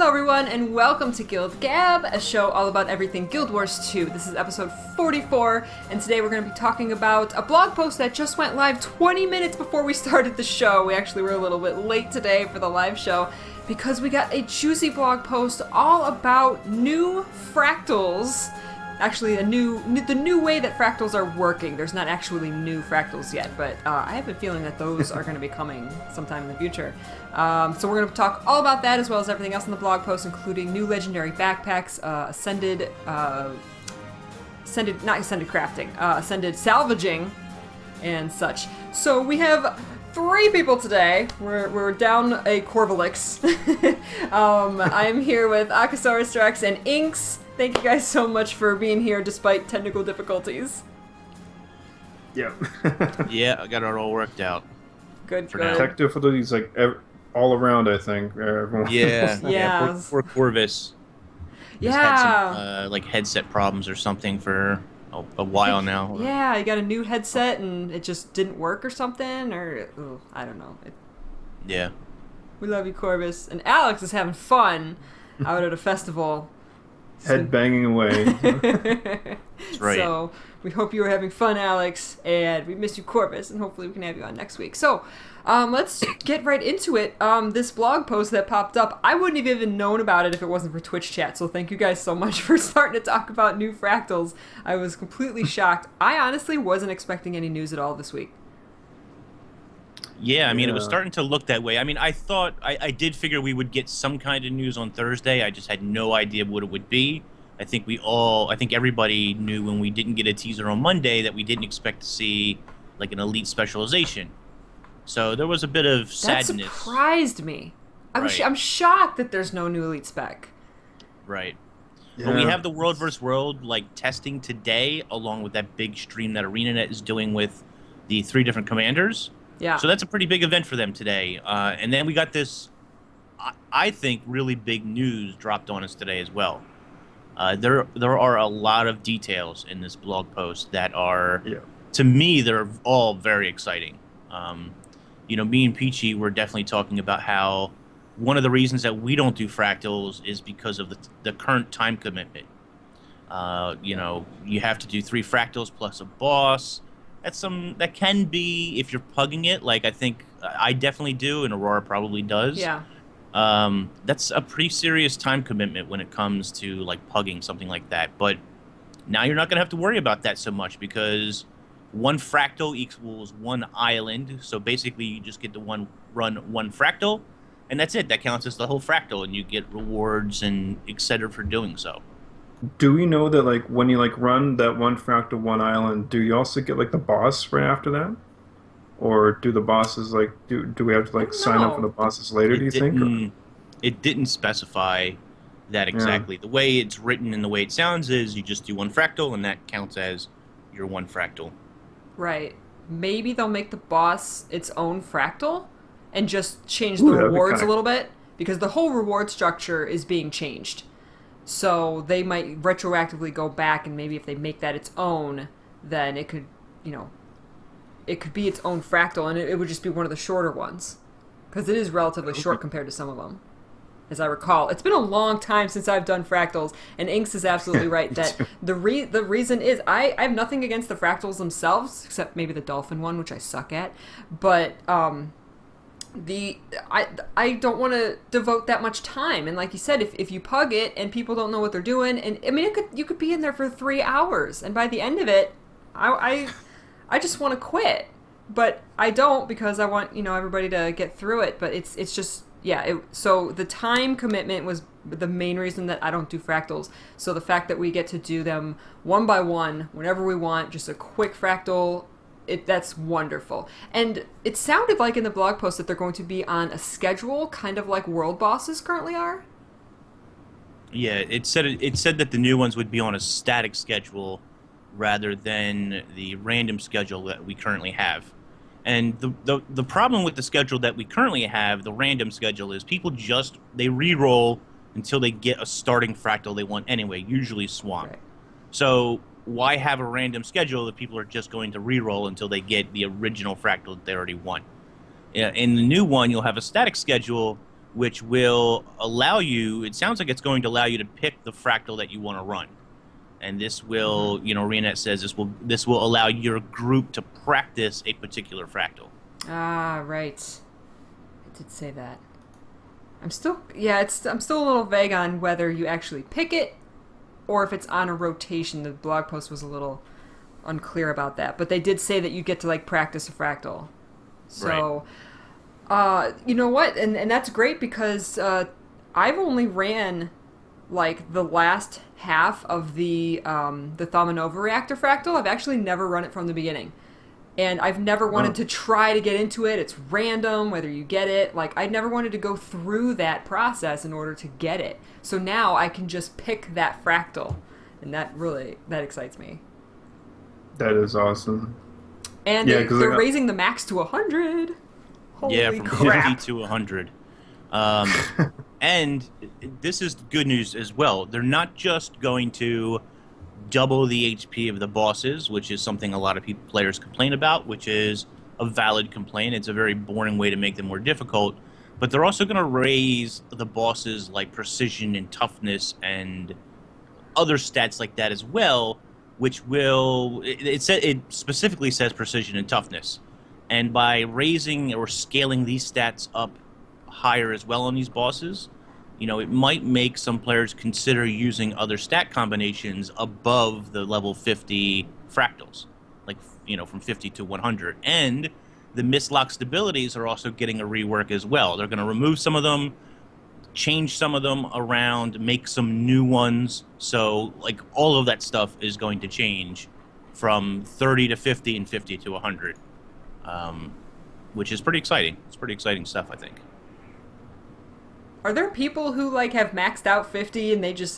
everyone, and welcome to GuildGab, a show all about everything Guild Wars 2. This is episode 44, and today we're going to be talking about a blog post that just went live 20 minutes before we started the show. We actually were a little bit late today for the live show because we got a juicy blog post all about new fractals. Actually, the new way that fractals are working. There's not actually new fractals yet, but I have a feeling that those are going to be coming sometime in the future. So we're going to talk all about that as well as everything else in the blog post, including new legendary backpacks, ascended salvaging, and such. So we have 3 people today. We're down a Corvus. I'm here with Akasaurus Rex and Inks. Thank you guys so much for being here despite technical difficulties. Yep. Yeah, I got it all worked out. Good. Tech difficulties like all around, I think. Everyone. Yeah. For Corvus. Yeah. Had some like headset problems or something for a while now. Yeah, you got a new headset and it just didn't work or something, or I don't know. Yeah. We love you, Corvus. And Alex is having fun out at a festival. Head banging away. That's right. So we hope you are having fun, Alex, and we miss you, Corvus, and hopefully we can have you on next week. So let's get right into it. This blog post that popped up, I wouldn't have even known about it if it wasn't for Twitch chat, so thank you guys so much for starting to talk about new fractals. I was completely shocked. I honestly wasn't expecting any news at all this week. Yeah, I mean, it was starting to look that way. I mean, I thought, I did figure we would get some kind of news on Thursday. I just had no idea what it would be. I think everybody knew when we didn't get a teaser on Monday that we didn't expect to see, like, an elite specialization. So there was a bit of sadness. That surprised me. I'm shocked that there's no new elite spec. Right. Yeah. But we have the World vs. World, like, testing today, along with that big stream that ArenaNet is doing with the 3 different commanders. Yeah. So that's a pretty big event for them today. And then we got this, I think, really big news dropped on us today as well. There are a lot of details in this blog post that are, to me, they're all very exciting. You know, me and Peachy were definitely talking about how one of the reasons that we don't do fractals is because of the current time commitment. You know, you have to do 3 fractals plus a boss. That can be if you're pugging it, like I think I definitely do, and Aurora probably does. Yeah. That's a pretty serious time commitment when it comes to like pugging something like that. But now you're not gonna have to worry about that so much because 1 fractal equals 1 island. So basically, you just get to run 1 fractal, and that's it. That counts as the whole fractal, and you get rewards and etc. for doing so. Do we know that like when you like run that 1 fractal 1 island, do you also get like the boss right after that? Or do the bosses like do we have to like sign up for the bosses later, do you think? It didn't specify that exactly. Yeah. The way it's written and the way it sounds is you just do 1 fractal and that counts as your 1 fractal. Right. Maybe they'll make the boss its own fractal and just change the rewards a little bit, because the whole reward structure is being changed. So they might retroactively go back, and maybe if they make that its own, then it could, you know, it could be its own fractal, and it would just be one of the shorter ones. Because it is relatively short compared to some of them, as I recall. It's been a long time since I've done fractals, and Inks is absolutely right that the reason is, I have nothing against the fractals themselves, except maybe the dolphin one, which I suck at, but I don't want to devote that much time, and like you said, if you pug it and people don't know what they're doing, and I mean you could be in there for 3 hours, and by the end of it, I just want to quit, but I don't, because I want, you know, everybody to get through it. But it's just so the time commitment was the main reason that I don't do fractals. So the fact that we get to do them 1 by 1 whenever we want, just a quick fractal. That's wonderful. And it sounded like in the blog post that they're going to be on a schedule, kind of like world bosses currently are. Yeah, it said that the new ones would be on a static schedule rather than the random schedule that we currently have. And the problem with the schedule that we currently have, the random schedule, is people they re-roll until they get a starting fractal they want anyway, usually Swamp. Right. So why have a random schedule if people are just going to re-roll until they get the original fractal that they already want? In the new one, you'll have a static schedule, which will allow you, it sounds like it's going to allow you to pick the fractal that you want to run. And this will, you know, ArenaNet says this will allow your group to practice a particular fractal. Ah, right. I did say that. I'm still a little vague on whether you actually pick it or if it's on a rotation. The blog post was a little unclear about that, but they did say that you get to like practice a fractal. So, you know what? And that's great because I've only ran like the last half of the Thaumanova reactor fractal. I've actually never run it from the beginning. And I've never wanted to try to get into it. It's random whether you get it. Like, I never wanted to go through that process in order to get it. So now I can just pick that fractal. And that excites me. That is awesome. And they're raising the max to 100. Holy from crap. 50 to 100. And this is good news as well. They're not just going to double the HP of the bosses, which is something a lot of players complain about, which is a valid complaint. It's a very boring way to make them more difficult. But they're also going to raise the bosses like precision and toughness and other stats like that as well, which will... It specifically says precision and toughness. And by raising or scaling these stats up higher as well on these bosses, you know, it might make some players consider using other stat combinations above the level 50 fractals, like, you know, from 50 to 100. And the mislock stabilities are also getting a rework as well. They're going to remove some of them, change some of them around, make some new ones. So, like, all of that stuff is going to change from 30 to 50 and 50 to 100, which is pretty exciting. It's pretty exciting stuff, I think. Are there people who like have maxed out 50 and they just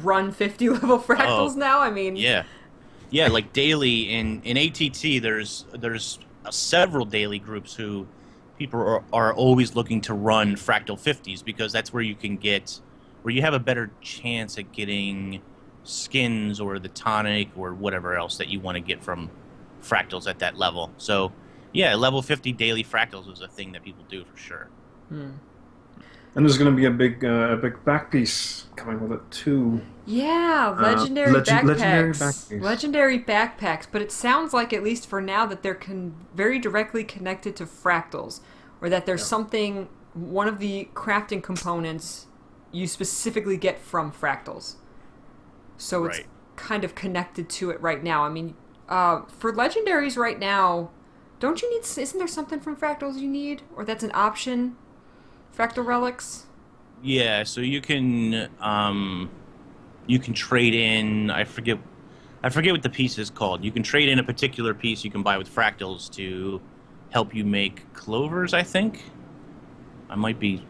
run 50 level fractals now? I mean, yeah, like daily in ATT, there's several daily groups who people are always looking to run fractal 50s because that's where you have a better chance at getting skins or the tonic or whatever else that you want to get from fractals at that level. So yeah, level 50 daily fractals is a thing that people do for sure. And there's going to be a big back piece coming with it too. Yeah, legendary backpacks. Legendary backpacks. Legendary backpacks, but it sounds like, at least for now, that they're very directly connected to fractals, or that there's something, one of the crafting components you specifically get from fractals. So it's kind of connected to it right now. I mean, for legendaries right now, isn't there something from fractals you need? Or that's an option? Fractal relics? Yeah, so you can trade in, I forget what the piece is called. You can trade in a particular piece you can buy with fractals to help you make clovers, I think. I might be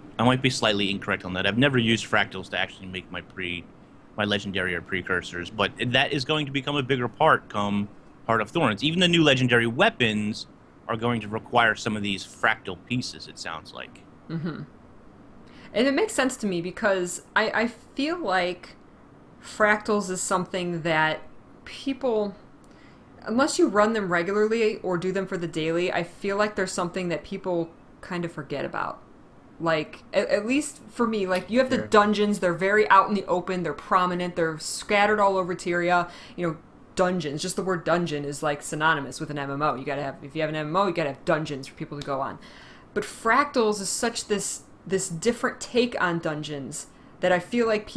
slightly incorrect on that. I've never used fractals to actually make my legendary or precursors, but that is going to become a bigger part come Heart of Thorns. Even the new legendary weapons are going to require some of these fractal pieces, it sounds like. Mm-hmm. And it makes sense to me because I feel like fractals is something that people, unless you run them regularly or do them for the daily, I feel like there's something that people kind of forget about. Like, at least for me, like, you have the dungeons, they're very out in the open, they're prominent, they're scattered all over Tyria. You know, dungeons, just the word dungeon is like synonymous with an MMO. If you have an MMO, you gotta have dungeons for people to go on. But fractals is such this different take on dungeons that I feel like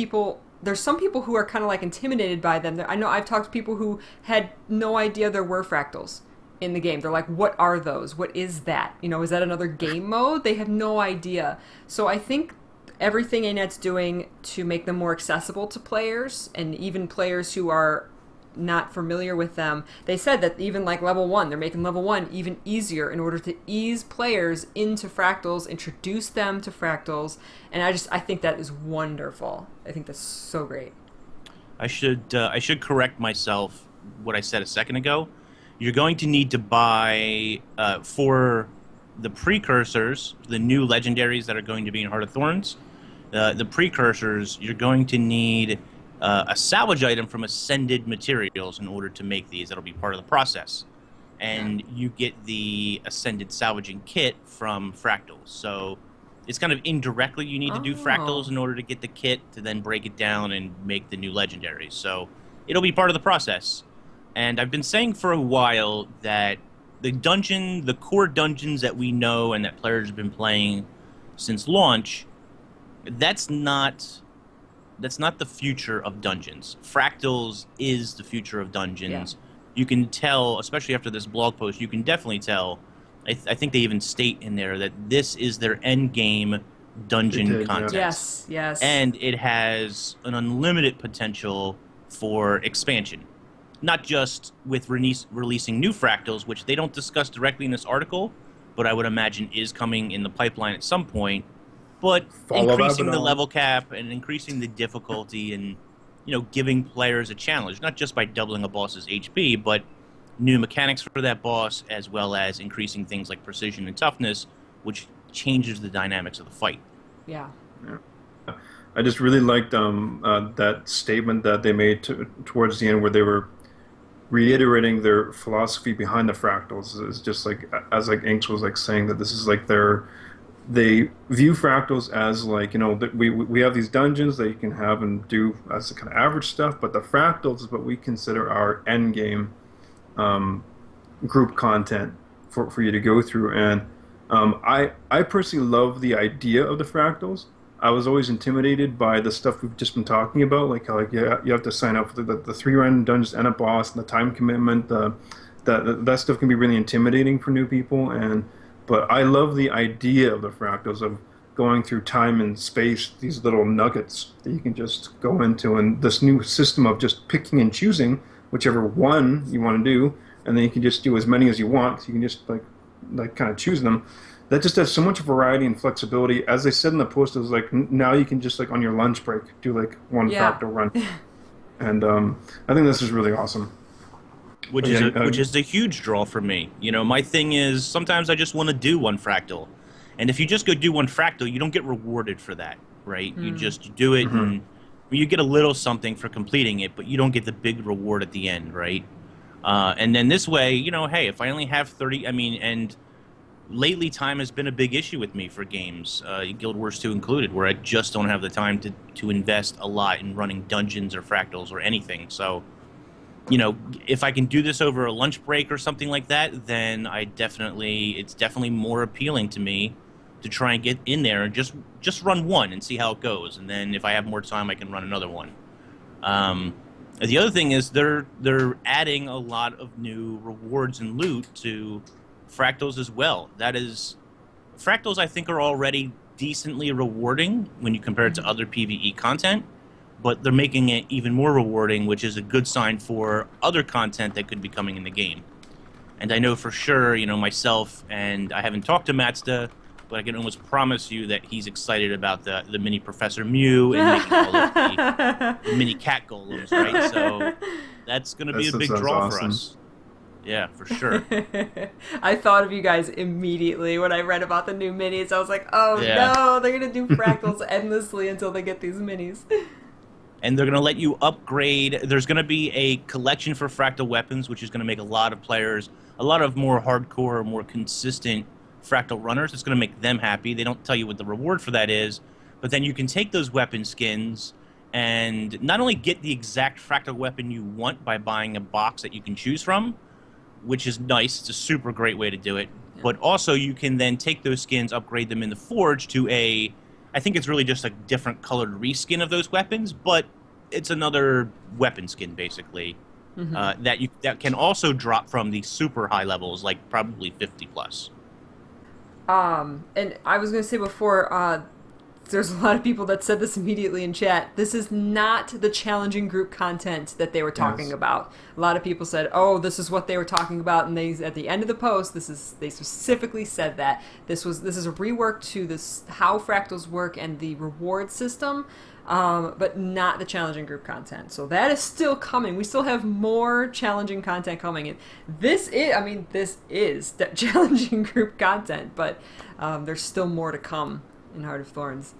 there's some people who are kind of like intimidated by them. I know I've talked to people who had no idea there were fractals in the game. They're like, what are those? What is that? You know, is that another game mode? They have no idea. So I think everything ArenaNet's doing to make them more accessible to players, and even players who are not familiar with them, they said that even like level 1, they're making level 1 even easier in order to ease players into fractals, introduce them to fractals, and I think that is wonderful. I think that's so great. I should correct myself what I said a second ago. You're going to need to buy for the precursors, the new legendaries that are going to be in Heart of Thorns, the precursors, you're going to need a salvage item from Ascended Materials in order to make these. That'll be part of the process. And you get the Ascended Salvaging Kit from Fractals. So it's kind of indirectly you need to do fractals in Oh. order to get the kit to then break it down and make the new legendaries. So it'll be part of the process. And I've been saying for a while that the core dungeons that we know and that players have been playing since launch, that's not the future of dungeons. Fractals is the future of dungeons. Yeah. You can tell, especially after this blog post, you can definitely tell. I think they even state in there that this is their end game dungeon content. Yes, yes. And it has an unlimited potential for expansion. Not just with releasing new fractals, which they don't discuss directly in this article, but I would imagine is coming in the pipeline at some point, but increasing the level cap and increasing the difficulty and, giving players a challenge, not just by doubling a boss's HP, but new mechanics for that boss, as well as increasing things like precision and toughness, which changes the dynamics of the fight. Yeah. I just really liked that statement that they made towards the end, where they were reiterating their philosophy behind the fractals. It's just like, as like Inks was like saying, that this is like they view fractals as like, that we have these dungeons that you can have and do as the kind of average stuff, but the fractals is what we consider our end game group content for you to go through. And I personally love the idea of the fractals. I was always intimidated by the stuff we've just been talking about, like you have to sign up for the 3 random dungeons and a boss, and the time commitment. That stuff can be really intimidating for new people, but I love the idea of the fractals, of going through time and space, these little nuggets that you can just go into, and this new system of just picking and choosing whichever one you want to do, and then you can just do as many as you want, so you can just like kind of choose them. That just has so much variety and flexibility. As they said in the post, it was like, now you can just like on your lunch break do like one fractal run, and I think this is really awesome. Which is a huge draw for me. My thing is sometimes I just want to do one fractal, and if you just go do one fractal, you don't get rewarded for that, right? You just do it, and you get a little something for completing it, but you don't get the big reward at the end, right? And then this way, hey, if I only have 30, and lately time has been a big issue with me for games, Guild Wars 2 included, where I just don't have the time to invest a lot in running dungeons or fractals or anything. So, if I can do this over a lunch break or something like that, then it's definitely more appealing to me to try and get in there and just run one and see how it goes. And then if I have more time, I can run another one. The other thing is they're adding a lot of new rewards and loot to fractals as well. Fractals I think are already decently rewarding when you compare it to other PvE content, but they're making it even more rewarding, which is a good sign for other content that could be coming in the game. And I know for sure, myself, and I haven't talked to Matsta, but I can almost promise you that he's excited about the mini Professor Mew and making all of the mini cat golems, right? So that's going to be a big draw for us. Yeah, for sure. I thought of you guys immediately when I read about the new minis. I was like, oh no, they're going to do fractals endlessly until they get these minis. And they're going to let you upgrade. There's going to be a collection for fractal weapons, which is going to make a lot of players, a lot of more hardcore, more consistent fractal runners. It's going to make them happy. They don't tell you what the reward for that is, but then you can take those weapon skins and not only get the exact fractal weapon you want by buying a box that you can choose from, which is nice. It's a super great way to do it. Yeah. But also you can then take those skins, upgrade them in the Forge to I think it's really just a different colored reskin of those weapons, but it's another weapon skin basically that can also drop from the super high levels, like probably 50 plus. And I was going to say before, there's a lot of people that said this immediately in chat. This is not the challenging group content that they were talking about. A lot of people said, "Oh, this is what they were talking about," and they at the end of the post, they specifically said that this is a rework to this how fractals work and the reward system, but not the challenging group content. So that is still coming. We still have more challenging content coming, and this is the challenging group content, but there's still more to come in Heart of Thorns.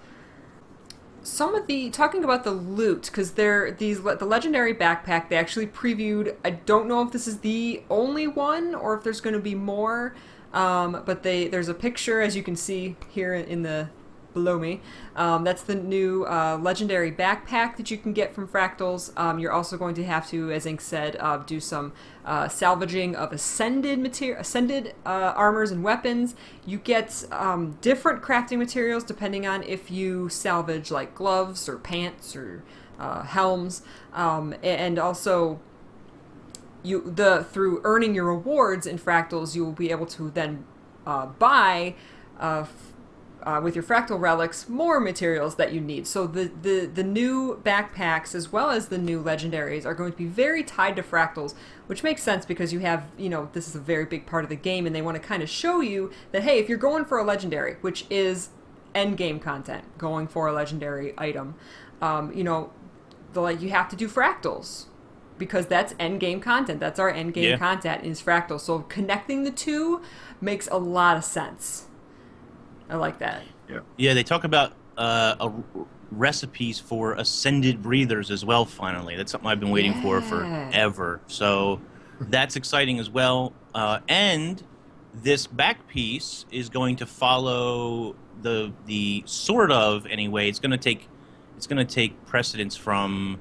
Talking about the loot, because the legendary backpack they actually previewed. I don't know if this is the only one or if there's going to be more, but there's a picture, as you can see here in the below me. That's the new legendary backpack that you can get from Fractals. You're also going to have to, as Ink said, do some salvaging of ascended armors and weapons. You get different crafting materials depending on if you salvage like gloves or pants or helms, and also through earning your rewards in Fractals, you will be able to then buy with your fractal relics more materials that you need. So the new backpacks as well as the new legendaries are going to be very tied to Fractals, which makes sense because you have, this is a very big part of the game, and they want to kind of show you that, hey, if you're going for a legendary, which is end game content, going for a legendary item, you have to do Fractals, because that's end game content. That's our end game content is Fractals. So connecting the two makes a lot of sense. I like that. Yeah, they talk about recipes for ascended breathers as well, finally. That's something I've been waiting for forever. So that's exciting as well. And this back piece is going to follow the sort of, anyway, it's going to take precedence from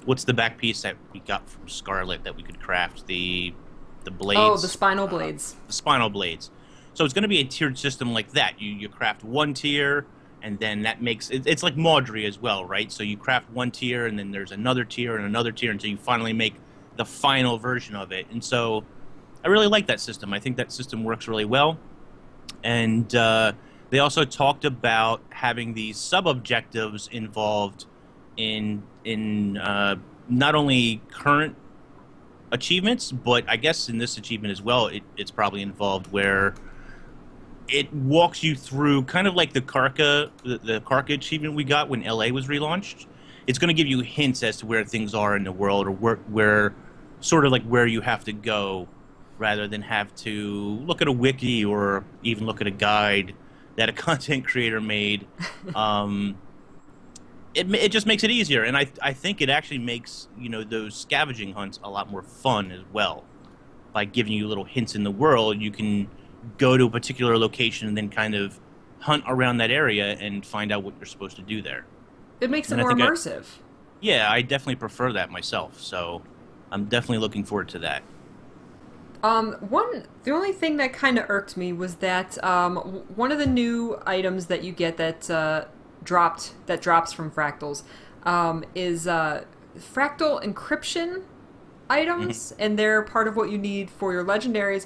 what's the back piece that we got from Scarlet that we could craft? The blades. Oh, the spinal blades. The spinal blades. So it's going to be a tiered system like that. You craft one tier, and then that makes it's like Maudry as well, right? So you craft one tier, and then there's another tier and another tier until you finally make the final version of it. And so I really like that system. I think that system works really well. And they also talked about having these sub-objectives involved in not only current achievements, but I guess in this achievement as well, it's probably involved where it walks you through kind of like the Karka achievement we got when LA was relaunched. It's going to give you hints as to where things are in the world, or where sort of like where you have to go, rather than have to look at a wiki or even look at a guide that a content creator made. It just makes it easier, and I think it actually makes those scavenging hunts a lot more fun as well. By giving you little hints in the world, you can go to a particular location and then kind of hunt around that area and find out what you're supposed to do there. It makes it more immersive. I definitely prefer that myself, so I'm definitely looking forward to that. The only thing that kind of irked me was that one of the new items that you get that drops from Fractals is fractal encryption items, and they're part of what you need for your legendaries.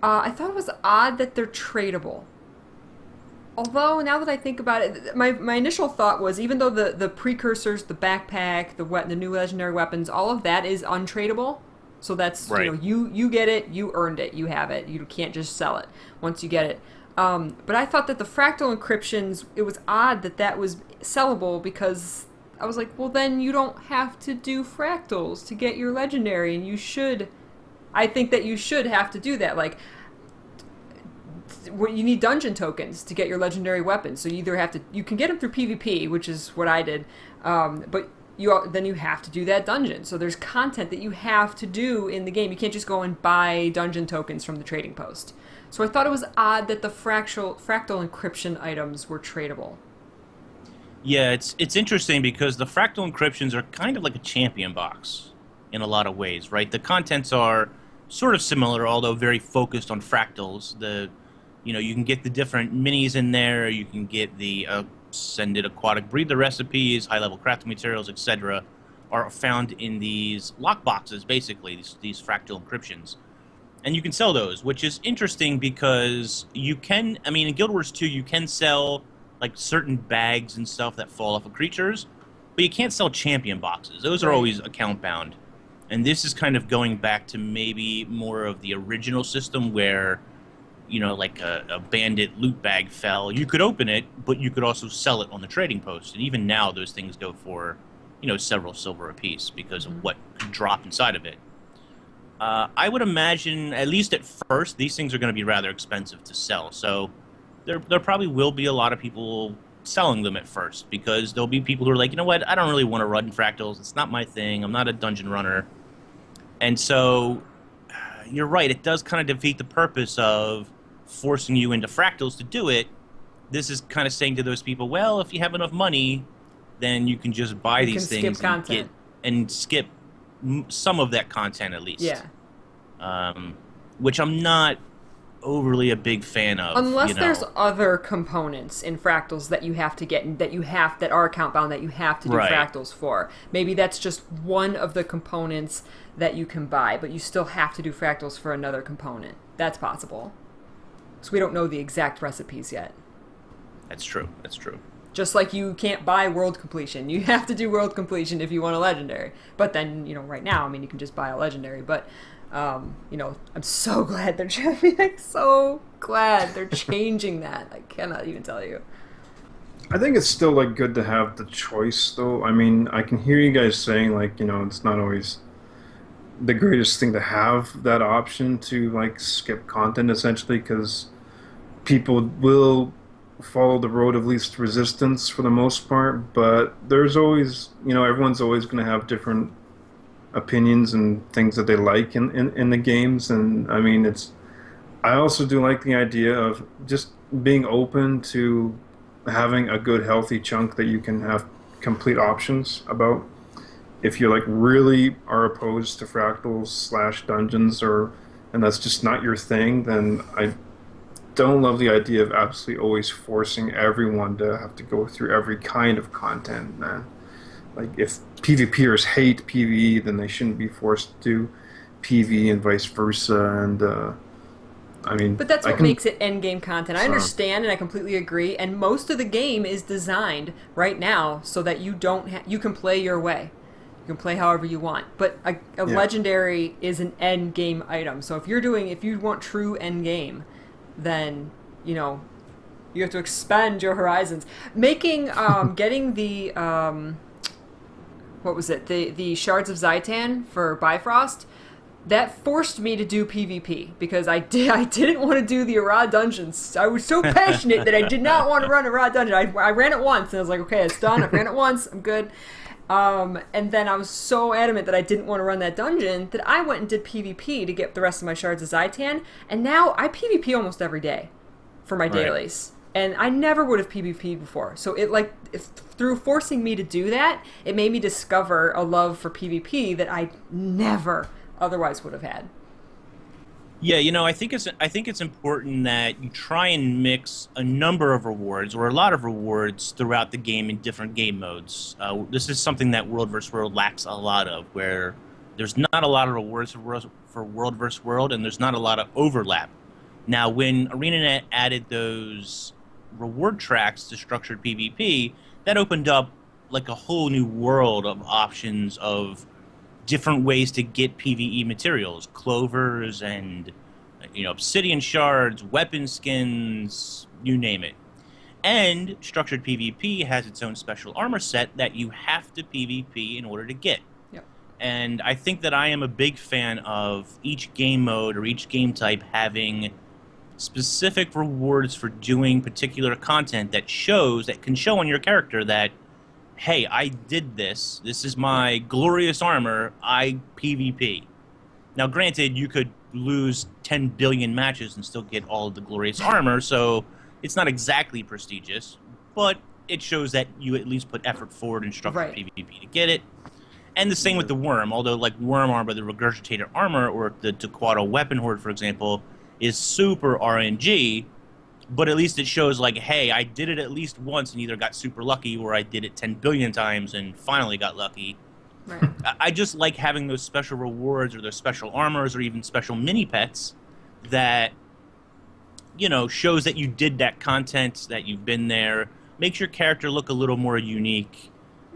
I thought it was odd that they're tradable. Although, now that I think about it, my initial thought was, even though the precursors, the backpack, the new legendary weapons, all of that is untradeable. So that's, right. You get it, you earned it, you have it. You can't just sell it once you get it. But I thought that the fractal encryptions, it was odd that was sellable, because I was like, well, then you don't have to do fractals to get your legendary, and I think that you should have to do that. Like, you need dungeon tokens to get your legendary weapons, so you can get them through PvP, which is what I did, but then you have to do that dungeon. So there's content that you have to do in the game. You can't just go and buy dungeon tokens from the trading post. So I thought it was odd that the fractal encryption items were tradable. Yeah, it's interesting because the fractal encryptions are kind of like a champion box in a lot of ways, right? The contents are sort of similar, although very focused on fractals. You can get the different minis in there. You can get the ascended aquatic breather recipes, high-level crafting materials, etc. are found in these lockboxes, basically, these fractal encryptions. And you can sell those, which is interesting because in Guild Wars 2, you can sell like certain bags and stuff that fall off of creatures, but you can't sell champion boxes. Those are always account-bound. And this is kind of going back to maybe more of the original system where, like a bandit loot bag fell. You could open it, but you could also sell it on the trading post. And even now, those things go for, several silver apiece because of what could drop inside of it. I would imagine, at least at first, these things are going to be rather expensive to sell. So there probably will be a lot of people selling them at first, because there'll be people who are like, you know what, I don't really want to run fractals. It's not my thing. I'm not a dungeon runner. And so you're right. It does kind of defeat the purpose of forcing you into fractals to do it. This is kind of saying to those people, well, if you have enough money, then you can just buy these things and skip some of that content at least. Yeah. Which I'm not overly a big fan of. Unless there's other components in fractals that you have to get, that are account bound, that you have to do fractals for. Maybe that's just one of the components that you can buy, but you still have to do fractals for another component. That's possible. So we don't know the exact recipes yet. That's true. That's true. Just like you can't buy world completion. You have to do world completion if you want a legendary. But then, right now, you can just buy a legendary. But, I'm so glad they're changing that. I cannot even tell you. I think it's still, good to have the choice, though. I can hear you guys saying, it's not always the greatest thing to have that option to, skip content, essentially, because people will follow the road of least resistance for the most part, but there's always, everyone's always going to have different opinions and things that they like in the games, and I also do like the idea of just being open to having a good healthy chunk that you can have complete options about. If you really are opposed to fractals / dungeons, and that's just not your thing, then I don't love the idea of absolutely always forcing everyone to have to go through every kind of content, man. If PvPers hate PvE, then they shouldn't be forced to do PvE and vice versa, and But that's what makes it endgame content. I understand, and I completely agree, and most of the game is designed right now so that you can play your way. You can play however you want, but a legendary is an end game item. So if you want true end game, then you have to expand your horizons. Making getting the what was it, the shards of Zaitan for Bifrost, that forced me to do PvP because I didn't want to do the Ara dungeons. I was so passionate that I did not want to run a Ara dungeon. I ran it once and I was like, okay, it's done. I ran it once. I'm good. And then I was so adamant that I didn't want to run that dungeon that I went and did PvP to get the rest of my shards of Zaitan, and now I PvP almost every day for my dailies. And I never would have PvP'd before. So through forcing me to do that, it made me discover a love for PvP that I never otherwise would have had. Yeah, I think it's important that you try and mix a number of rewards or a lot of rewards throughout the game in different game modes. This is something that World vs. World lacks a lot of, where there's not a lot of rewards for World vs. World, and there's not a lot of overlap. Now, when ArenaNet added those reward tracks to structured PvP, that opened up a whole new world of options of different ways to get PvE materials, clovers and obsidian shards, weapon skins, you name it. And structured PvP has its own special armor set that you have to PvP in order to get. Yep. And I think that I am a big fan of each game mode or each game type having specific rewards for doing particular content that can show on your character that, hey, I did this. This is my glorious armor. I PvP. Now, granted, you could lose 10 billion matches and still get all of the glorious armor, so it's not exactly prestigious, but it shows that you at least put effort forward in structured PvP to get it. And the same with the worm, although worm armor, the regurgitator armor, or the Tequado weapon horde, for example, is super RNG, but at least it shows hey, I did it at least once and either got super lucky or I did it 10 billion times and finally got lucky. Right. I just like having those special rewards or those special armors or even special mini pets that, shows that you did that content, that you've been there, makes your character look a little more unique.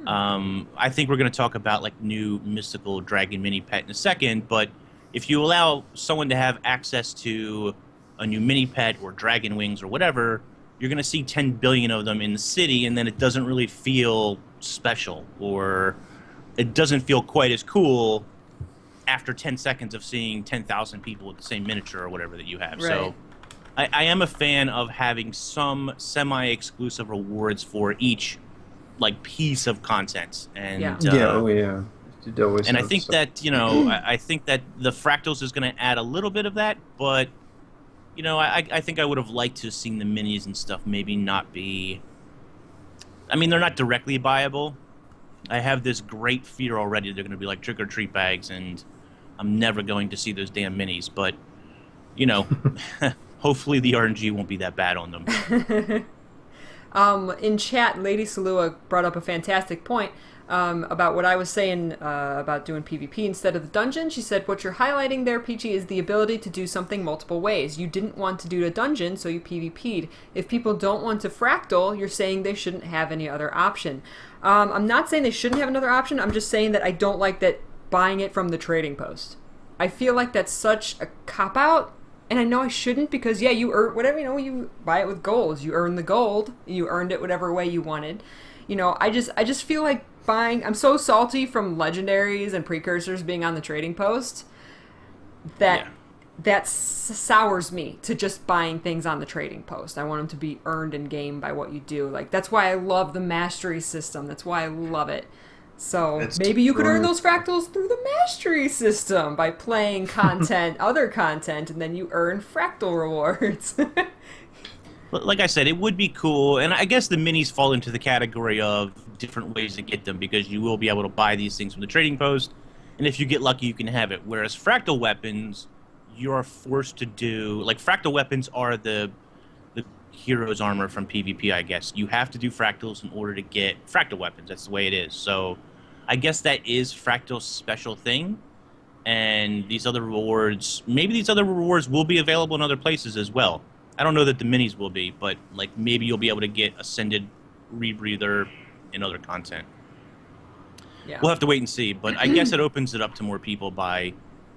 I think we're going to talk about new mystical dragon mini pet in a second, but if you allow someone to have access to a new mini pet or dragon wings or whatever, you're going to see 10 billion of them in the city, and then it doesn't really feel special, or it doesn't feel quite as cool after 10 seconds of seeing 10,000 people with the same miniature or whatever that you have. Right. So I am a fan of having some semi-exclusive rewards for each piece of content. And And I think that, I think that the Fractals is going to add a little bit of that, but you know, I think I would have liked to have seen the minis and stuff maybe not be... I mean, they're not directly buyable. I have this great fear already they're going to be like trick-or-treat bags, and I'm never going to see those damn minis. But, you know, hopefully the RNG won't be that bad on them. In chat, Lady Salua brought up a fantastic point about what I was saying about doing PvP instead of the dungeon. She said, what you're highlighting there, Peachy, is the ability to do something multiple ways. You didn't want to do a dungeon, so you PvP'd. If people don't want to fractal, you're saying they shouldn't have any other option. I'm not saying they shouldn't have another option. I'm just saying that I don't like that buying it from the trading post. I feel like that's such a cop-out. And I know I shouldn't because, yeah, you earn whatever, you know, you buy it with gold. You earn the gold. You earned it whatever way you wanted. You know, I just feel like buying... I'm so salty from legendaries and precursors being on the trading post that that sours me to just buying things on the trading post. I want them to be earned in game by what you do. Like, that's why I love the mastery system. That's why I love it. So maybe you could earn those fractals through the mastery system by playing content, other content, and then you earn fractal rewards. Like I said, it would be cool, and I guess the minis fall into the category of different ways to get them, because you will be able to buy these things from the trading post, and if you get lucky, you can have it. Whereas fractal weapons, you're forced to do... Like, fractal weapons are the hero's armor from PvP, I guess. You have to do fractals in order to get fractal weapons. That's the way it is. So I guess that is Fractal's special thing. And these other rewards, maybe these other rewards will be available in other places as well. I don't know that the minis will be, but like maybe you'll be able to get Ascended Rebreather and other content. Yeah. We'll have to wait and see, but I guess it opens it up to more people by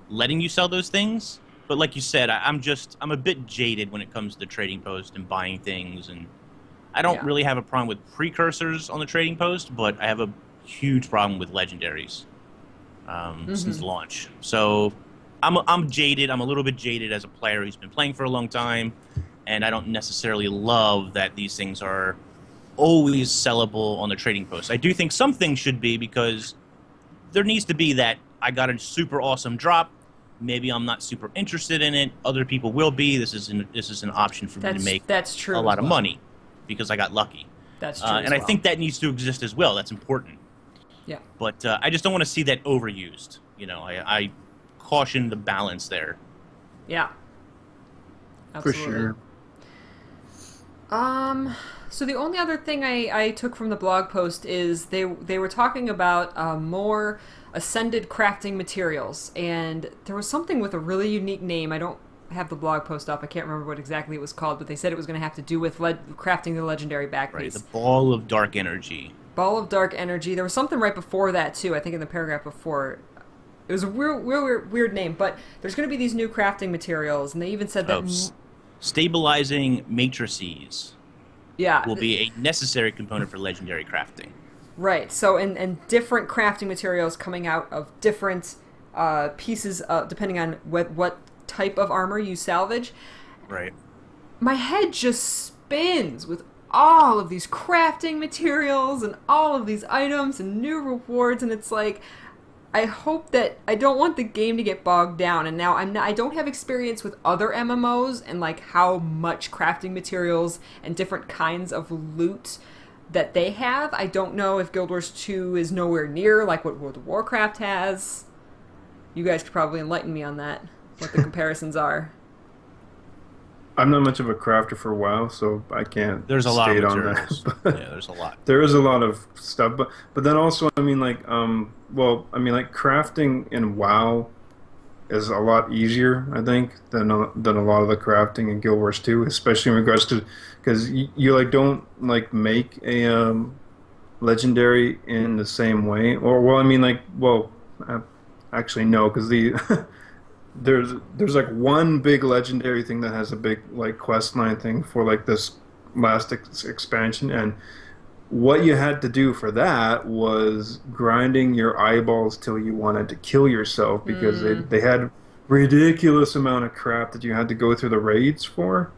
letting you sell those things. But like you said, I'm a bit jaded when it comes to trading post and buying things, and I don't really have a problem with precursors on the trading post, but I have a huge problem with legendaries since launch. So I'm jaded. I'm a little bit jaded as a player who's been playing for a long time, and I don't necessarily love that these things are always sellable on the trading post. I do think some things should be, because there needs to be that I got a super awesome drop. Maybe I'm not super interested in it. Other people will be. This is an option for me to make a lot of money because I got lucky. That's true. And I think that needs to exist as well. That's important. Yeah. But I just don't want to see that overused. You know, I caution the balance there. Yeah. Absolutely. For sure. So the only other thing I took from the blog post is they were talking about more Ascended crafting materials, and there was something with a really unique name. I don't have the blog post up. I can't remember what exactly it was called, but they said it was going to have to do with crafting the legendary back piece. Right, the Ball of Dark Energy. Ball of Dark Energy. There was something right before that, too. I think in the paragraph before. It was a weird name, but there's going to be these new crafting materials, and they even said that... Stabilizing matrices will be a necessary component for legendary crafting. Right, so and different crafting materials coming out of different pieces, depending on what type of armor you salvage. Right. My head just spins with all of these crafting materials and all of these items and new rewards, and it's like, I hope that... I don't want the game to get bogged down, and now I don't have experience with other MMOs and like how much crafting materials and different kinds of loot that they have. I don't know if Guild Wars 2 is nowhere near like what World of Warcraft has. You guys could probably enlighten me on that, what the comparisons are. I'm not much of a crafter for WoW, so I can't there's a lot of materials. On that. Yeah, there's a lot. There is a lot of stuff, but then also, I mean, like, like crafting in WoW is a lot easier, I think, than a lot of the crafting in Guild Wars 2, especially in regards to, because you like don't like make a legendary in the same way, or actually no, because the there's like one big legendary thing that has a big like quest line thing for like this last expansion, and what you had to do for that was grinding your eyeballs till you wanted to kill yourself, because they had ridiculous amount of crap that you had to go through the raids for.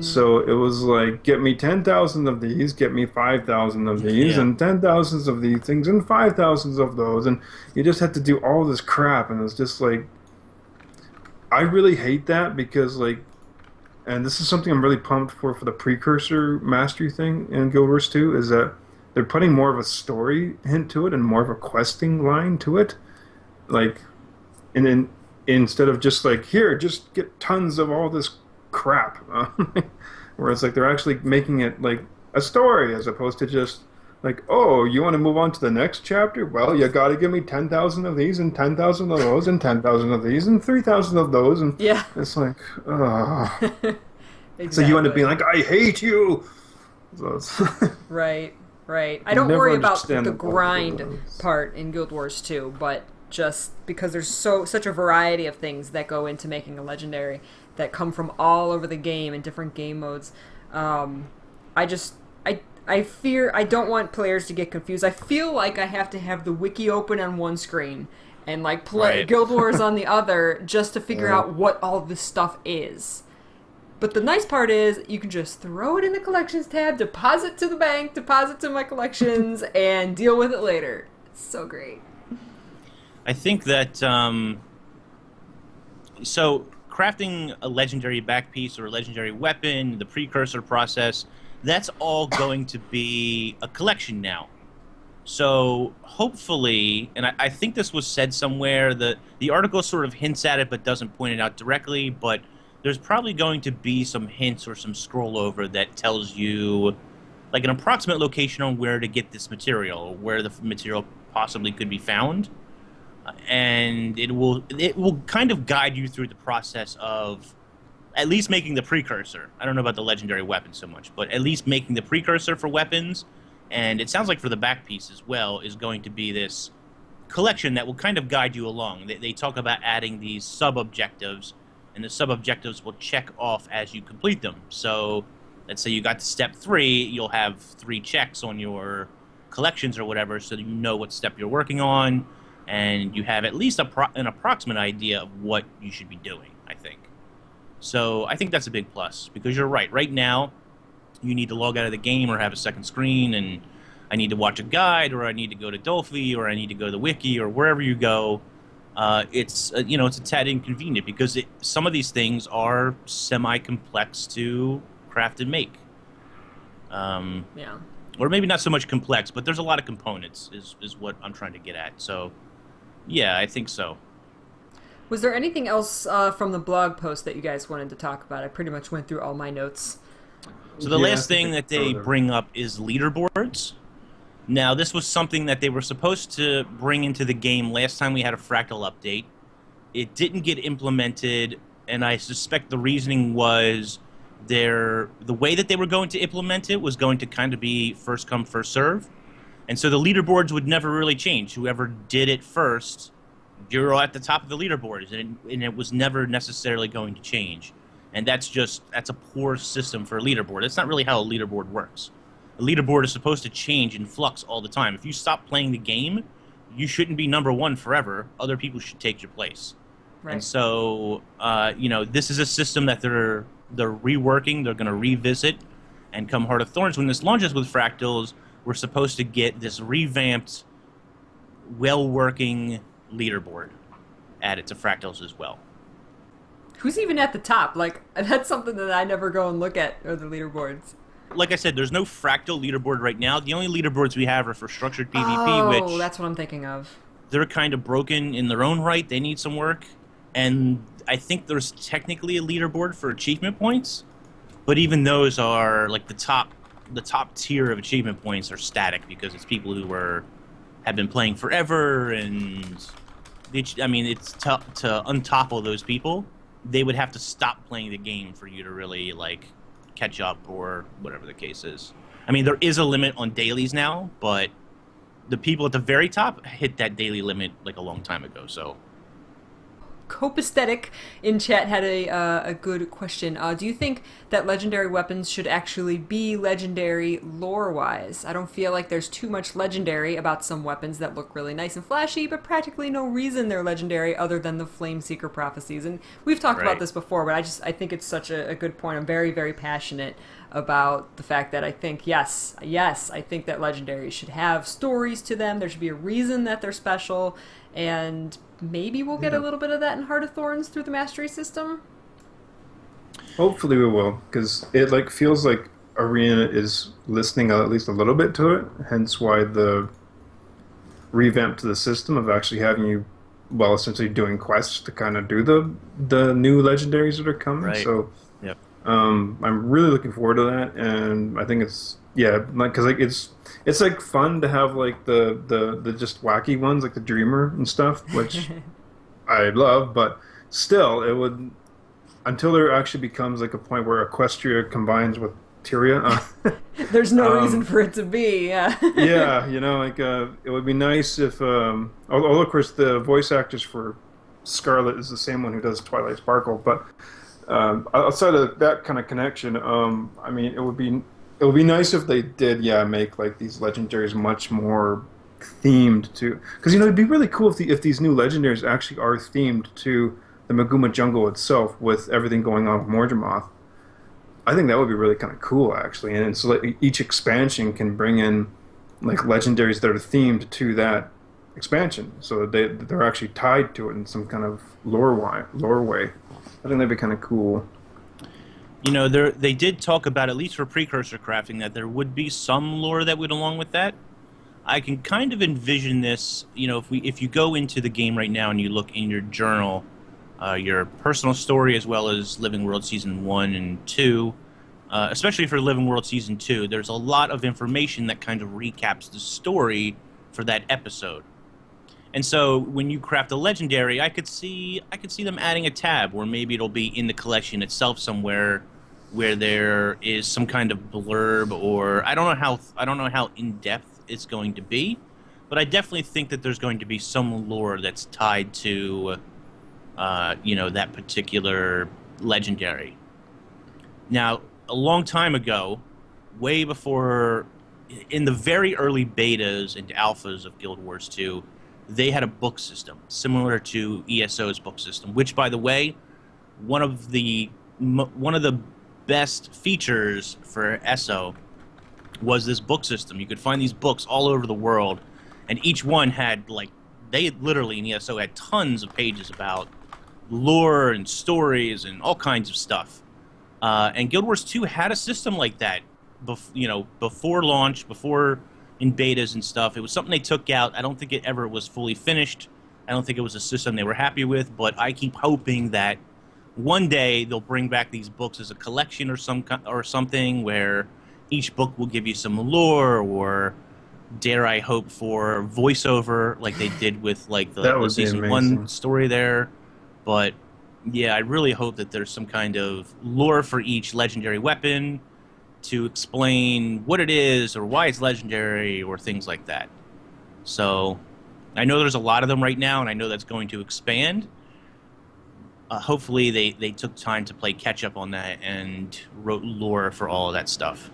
So it was like, get me 10,000 of these, get me 5,000 of these, and 10,000 of these things, and 5,000 of those, and you just had to do all this crap, and it was just like, I really hate that, because like and this is something I'm really pumped for the precursor mastery thing in Guild Wars 2, is that they're putting more of a story hint to it and more of a questing line to it. Like, and then instead of just like, here, just get tons of all this crap. Whereas like they're actually making it like a story as opposed to just like, oh, you want to move on to the next chapter? Well, you got to give me 10,000 of these and 10,000 of those and 10,000 of these and 3,000 of those. And yeah, it's like, oh. exactly. So you end up being like, I hate you. So right. I don't worry about the grind part in Guild Wars 2, but just because there's such a variety of things that go into making a legendary that come from all over the game in different game modes. I fear I don't want players to get confused. I feel like I have to have the wiki open on one screen and like play Guild Wars on the other just to figure out what all this stuff is. But the nice part is you can just throw it in the collections tab, deposit to the bank, deposit to my collections, and deal with it later. It's so great. I think that so crafting a legendary back piece or a legendary weapon, the precursor process, that's all going to be a collection now. So hopefully, and I think this was said somewhere, the article sort of hints at it but doesn't point it out directly, but there's probably going to be some hints or some scroll over that tells you like an approximate location on where to get this material, or where the material possibly could be found. And it will kind of guide you through the process of at least making the precursor. I don't know about the legendary weapon so much, but at least making the precursor for weapons, and it sounds like for the back piece as well, is going to be this collection that will kind of guide you along. They talk about adding these sub-objectives, and the sub-objectives will check off as you complete them. So let's say you got to step 3, you'll have 3 checks on your collections or whatever, so you know what step you're working on, and you have at least an approximate idea of what you should be doing, I think. So I think that's a big plus, because you're right. Right now, you need to log out of the game or have a second screen, and I need to watch a guide, or I need to go to Dolphy, or I need to go to the wiki, or wherever you go. It's it's a tad inconvenient, because some of these things are semi-complex to craft and make. Yeah. Or maybe not so much complex, but there's a lot of components, is what I'm trying to get at. So, yeah, I think so. Was there anything else from the blog post that you guys wanted to talk about? I pretty much went through all my notes. So the last thing that they bring up is leaderboards. Now, this was something that they were supposed to bring into the game last time we had a Fractal update. It didn't get implemented, and I suspect the reasoning was the way that they were going to implement it was going to kind of be first come, first serve. And so the leaderboards would never really change. Whoever did it first, you're at the top of the leaderboards, and it was never necessarily going to change. And that's a poor system for a leaderboard. That's not really how a leaderboard works. A leaderboard is supposed to change in flux all the time. If you stop playing the game, you shouldn't be number 1 forever. Other people should take your place. Right. And so, this is a system that they're reworking. They're going to revisit, and come Heart of Thorns, when this launches with Fractals, we're supposed to get this revamped, well-working leaderboard added to Fractals as well. Who's even at the top? Like, that's something that I never go and look at, are the leaderboards. Like I said, there's no Fractal leaderboard right now. The only leaderboards we have are for structured PvP, which... Oh, that's what I'm thinking of. They're kind of broken in their own right. They need some work. And I think there's technically a leaderboard for achievement points, but even those are, like, the top tier of achievement points are static, because it's people who have been playing forever, and... it's to untopple those people, they would have to stop playing the game for you to really, like, catch up, or whatever the case is. I mean, there is a limit on dailies now, but the people at the very top hit that daily limit, like, a long time ago, so... Copaesthetic in chat had a good question. Do you think that legendary weapons should actually be legendary lore-wise? I don't feel like there's too much legendary about some weapons that look really nice and flashy, but practically no reason they're legendary other than the Flameseeker prophecies. And we've talked about this before, but I think it's such a good point. I'm very, very passionate about the fact that I think, yes, I think that legendaries should have stories to them. There should be a reason that they're special, and maybe we'll get a little bit of that in Heart of Thorns through the mastery system. Hopefully we will, because it like feels like Arena is listening at least a little bit to it. Hence why the revamp to the system of actually having you, well, essentially doing quests to kind of do the new legendaries that are coming. Right. So, Yep. I'm really looking forward to that, and I think it's like because like it's like fun to have like the just wacky ones like the Dreamer and stuff, which I love, but still it would until there actually becomes like a point where Equestria combines with Tyria. There's no reason for it to be. Yeah. Yeah, like it would be nice if, although of course the voice actors for Scarlet is the same one who does Twilight Sparkle, but outside of that kind of connection, I mean, it would be nice if they did, make like these legendaries much more themed to, because it'd be really cool if these new legendaries actually are themed to the Maguma jungle itself, with everything going on with Mordramoth. I think that would be really kind of cool, actually. And so like, each expansion can bring in like legendaries that are themed to that expansion, so they're actually tied to it in some kind of lore way. I think that'd be kind of cool. They did talk about, at least for precursor crafting, that there would be some lore that would along with that. I can kind of envision this. If you go into the game right now and you look in your journal, your personal story as well as Living World Season 1 and 2, especially for Living World Season 2, there's a lot of information that kind of recaps the story for that episode. And so when you craft a legendary, I could see them adding a tab, or maybe it'll be in the collection itself somewhere where there is some kind of blurb, or I don't know how in-depth it's going to be, but I definitely think that there's going to be some lore that's tied to that particular legendary. Now, a long time ago, way before, in the very early betas and alphas of Guild Wars 2, they had a book system similar to ESO's book system, which, by the way, one of the best features for ESO was this book system. You could find these books all over the world, and each one had, they literally in ESO had tons of pages about lore and stories and all kinds of stuff. And Guild Wars 2 had a system like that, before launch, before in betas and stuff. It was something they took out. I don't think it ever was fully finished. I don't think it was a system they were happy with, but I keep hoping that one day they'll bring back these books as a collection or something where each book will give you some lore, or dare I hope for voiceover like they did with the Season 1 story there. But yeah, I really hope that there's some kind of lore for each legendary weapon to explain what it is or why it's legendary or things like that. So I know there's a lot of them right now, and I know that's going to expand. Hopefully they took time to play catch up on that and wrote lore for all of that stuff.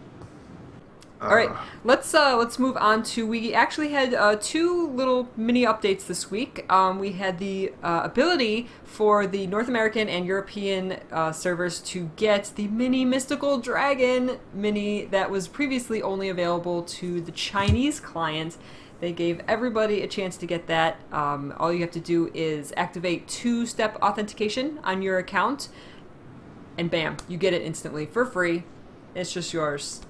All right, let's move on to, we actually had two little mini updates this week. We had the ability for the North American and European servers to get the mini mystical dragon mini that was previously only available to the Chinese client. They gave everybody a chance to get that. All you have to do is activate two-step authentication on your account, and bam, you get it instantly for free. It's just yours.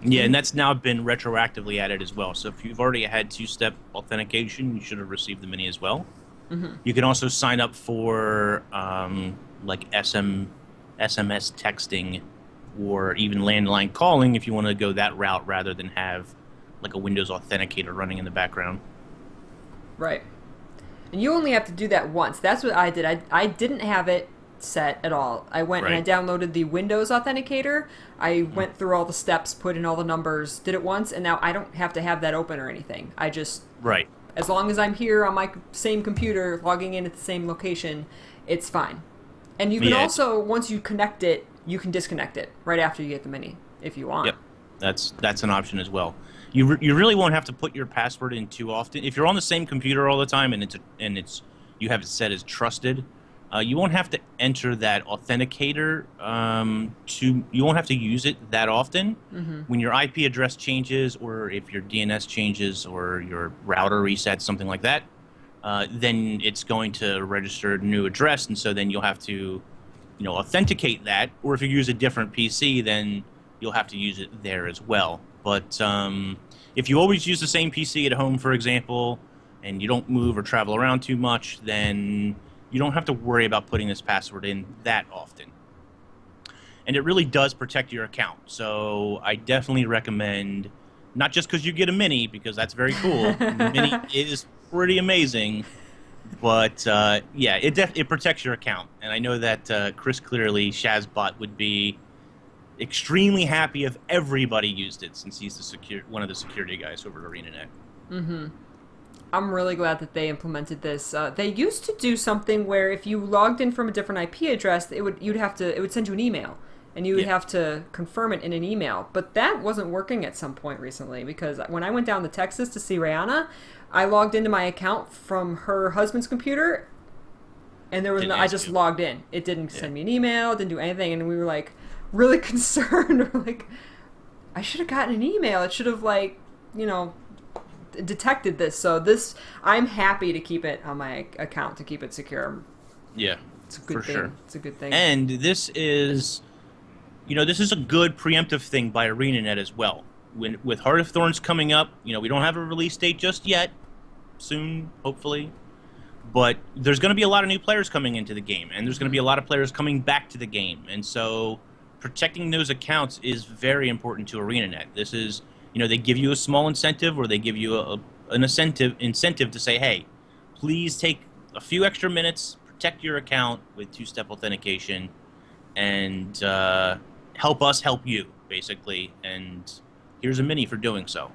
Yeah, and that's now been retroactively added as well. So if you've already had two-step authentication, you should have received the mini as well. Mm-hmm. You can also sign up for SMS texting or even landline calling if you want to go that route rather than have like a Windows Authenticator running in the background. Right. And you only have to do that once. That's what I did. I didn't have it set at all. I went and I downloaded the Windows Authenticator. I went through all the steps, put in all the numbers, did it once, and now I don't have to have that open or anything. I just... Right. As long as I'm here on my same computer, logging in at the same location, it's fine. And you can also, once you connect it, you can disconnect it right after you get the mini, if you want. Yep. That's an option as well. You really won't have to put your password in too often. If you're on the same computer all the time and you have it set as trusted, you won't have to enter that authenticator. You won't have to use it that often. Mm-hmm. When your IP address changes, or if your DNS changes, or your router resets, something like that, then it's going to register a new address, and so then you'll have to authenticate that, or if you use a different PC, then you'll have to use it there as well. But if you always use the same PC at home, for example, and you don't move or travel around too much, then you don't have to worry about putting this password in that often. And it really does protect your account. So I definitely recommend, not just because you get a mini, because that's very cool. The mini is pretty amazing. But yeah, it protects your account. And I know that Chris Clearly, Shazbot, would be extremely happy if everybody used it, since he's one of the security guys over at ArenaNet. Mm-hmm. I'm really glad that they implemented this. They used to do something where if you logged in from a different IP address, it would send you an email, and you would have to confirm it in an email. But that wasn't working at some point recently, because when I went down to Texas to see Rihanna, I logged into my account from her husband's computer, and there was I just logged in. It didn't send me an email, didn't do anything, and we were like really concerned. We're like, I should have gotten an email. It should have detected this. So I'm happy to keep it on my account, to keep it secure. Yeah, it's a good thing. Sure. It's a good thing. And this is a good preemptive thing by ArenaNet as well. With Heart of Thorns coming up, we don't have a release date just yet. Soon, hopefully. But there's going to be a lot of new players coming into the game, and there's going to be a lot of players coming back to the game. And so protecting those accounts is very important to ArenaNet. This is, they give you a small incentive, or they give you an incentive to say, hey, please take a few extra minutes, protect your account with two-step authentication, and help us help you, basically. And here's a mini for doing so.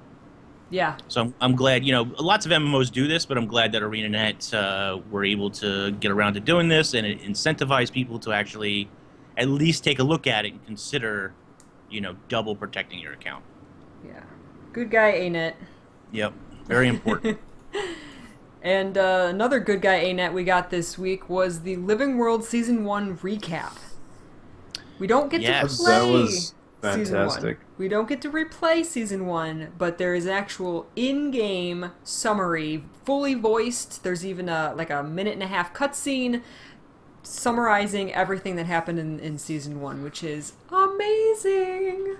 Yeah. So I'm glad, lots of MMOs do this, but I'm glad that ArenaNet were able to get around to doing this, and it incentivized people to actually at least take a look at it and consider, double protecting your account. Yeah. Good guy, ANET. Yep. Very important. And another good guy, ANET, we got this week was the Living World Season 1 recap. We don't get to play that was fantastic. Season 1. We don't get to replay Season 1, but there is actual in-game summary, fully voiced. There's even a 1.5-minute cutscene summarizing everything that happened in Season 1, which is amazing.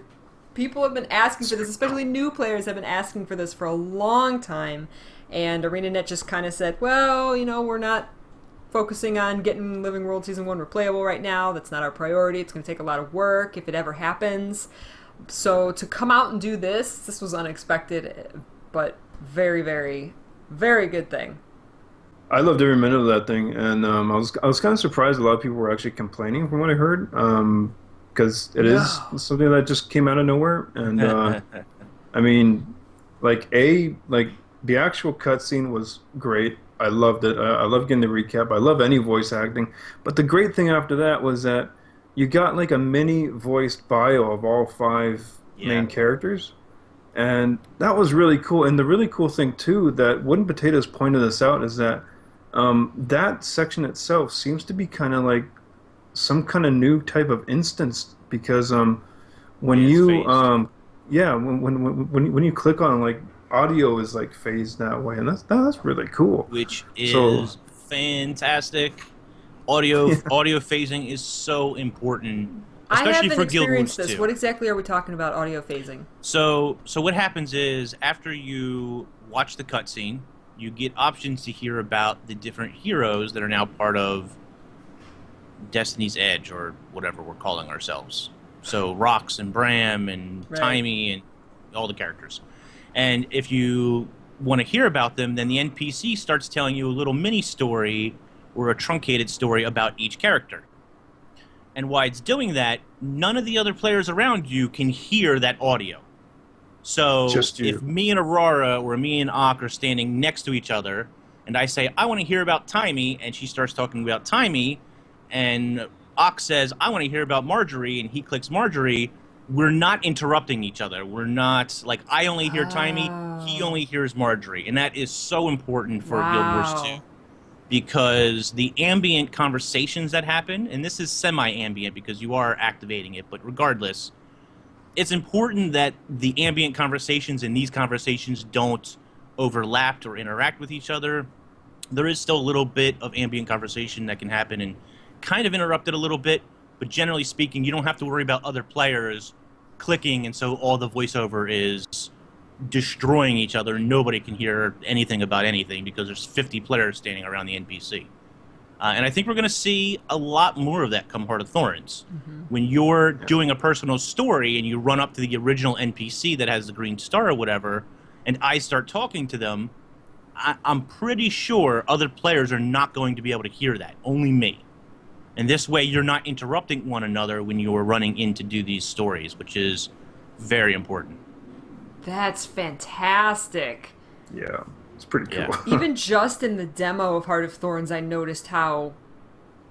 People have been asking for this, especially new players have been asking for this for a long time, and ArenaNet just kind of said, well, we're not focusing on getting Living World Season 1 replayable right now. That's not our priority. It's going to take a lot of work if it ever happens. So to come out and do this was unexpected, but very, very, very good thing. I loved every minute of that thing, and I was kind of surprised a lot of people were actually complaining from what I heard, because it is something that just came out of nowhere, and I mean, the actual cutscene was great. I loved it. I loved getting the recap. I love any voice acting, but the great thing after that was that you got a mini voiced bio of all 5 main characters, and that was really cool. And the really cool thing too, that Wooden Potatoes pointed this out, is that that section itself seems to be kind of like some kind of new type of instance, because when you when you click on audio is phased that way, and that's really cool. Which is fantastic. Audio phasing is so important, especially for Guild Wars 2. What exactly are we talking about, audio phasing? So what happens is, after you watch the cutscene, you get options to hear about the different heroes that are now part of Destiny's Edge, or whatever we're calling ourselves. So Rox and Bram and Timey and all the characters. And if you want to hear about them, then the NPC starts telling you a little mini story or a truncated story about each character. And while it's doing that, none of the other players around you can hear that audio. So if me and Aurora or me and Ak are standing next to each other, and I say, I want to hear about Timey, and she starts talking about Timey, and Ak says, I want to hear about Marjorie, and he clicks Marjorie, we're not interrupting each other. We're not, I only hear Timey, he only hears Marjorie. And that is so important for Guild Wars 2. Because the ambient conversations that happen, and this is semi-ambient because you are activating it, but regardless, it's important that the ambient conversations and these conversations don't overlap or interact with each other. There is still a little bit of ambient conversation that can happen and kind of interrupt it a little bit, but generally speaking, you don't have to worry about other players clicking, and so all the voiceover is destroying each other. Nobody can hear anything about anything because there's 50 players standing around the NPC. And I think we're going to see a lot more of that come Heart of Thorns. When you're doing a personal story and you run up to the original NPC that has the green star or whatever, and I start talking to them, I'm pretty sure other players are not going to be able to hear that, only me. And this way you're not interrupting one another when you're running in to do these stories, which is very important. That's fantastic. Yeah, it's pretty cool. Yeah. Even just in the demo of Heart of Thorns, I noticed how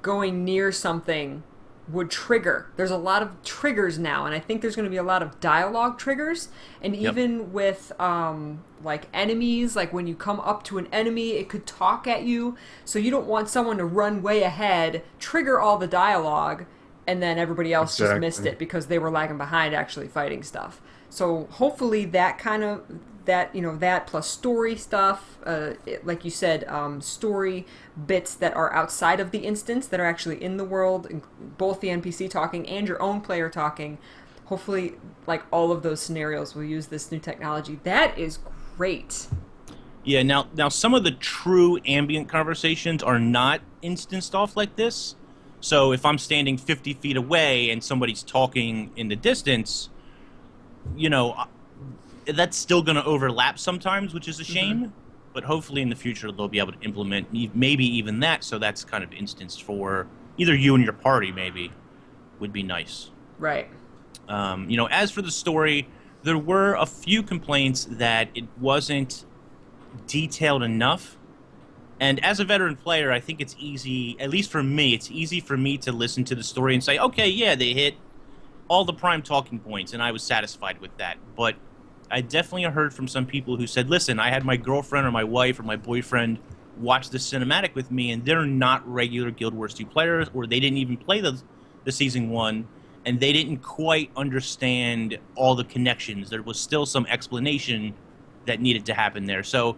going near something would trigger. There's a lot of triggers now, and I think there's going to be a lot of dialogue triggers. And even with like enemies, like when you come up to an enemy, it could talk at you. So you don't want someone to run way ahead, trigger all the dialogue, and then everybody else just missed it because they were lagging behind actually fighting stuff. So hopefully that kind of that plus story stuff, like you said, story bits that are outside of the instance that are actually in the world, both the NPC talking and your own player talking. Hopefully, like all of those scenarios will use this new technology. That is great. Yeah. Now some of the true ambient conversations are not instanced off like this. So if I'm standing 50 feet away and somebody's talking in the distance, that's still going to overlap sometimes, which is a shame. But hopefully in the future they'll be able to implement maybe even that, so that's kind of instanced for either you and your party. Maybe would be nice. Right. As for the story, there were a few complaints that it wasn't detailed enough. And as a veteran player, I think it's easy, at least for me, it's easy for me to listen to the story and say, okay, yeah, they hit all the prime talking points, and I was satisfied with that. But I definitely heard from some people who said, listen, I had my girlfriend or my wife or my boyfriend watch the cinematic with me, and they're not regular Guild Wars 2 players, or they didn't even play the Season 1, and they didn't quite understand all the connections. There was still some explanation that needed to happen there. So,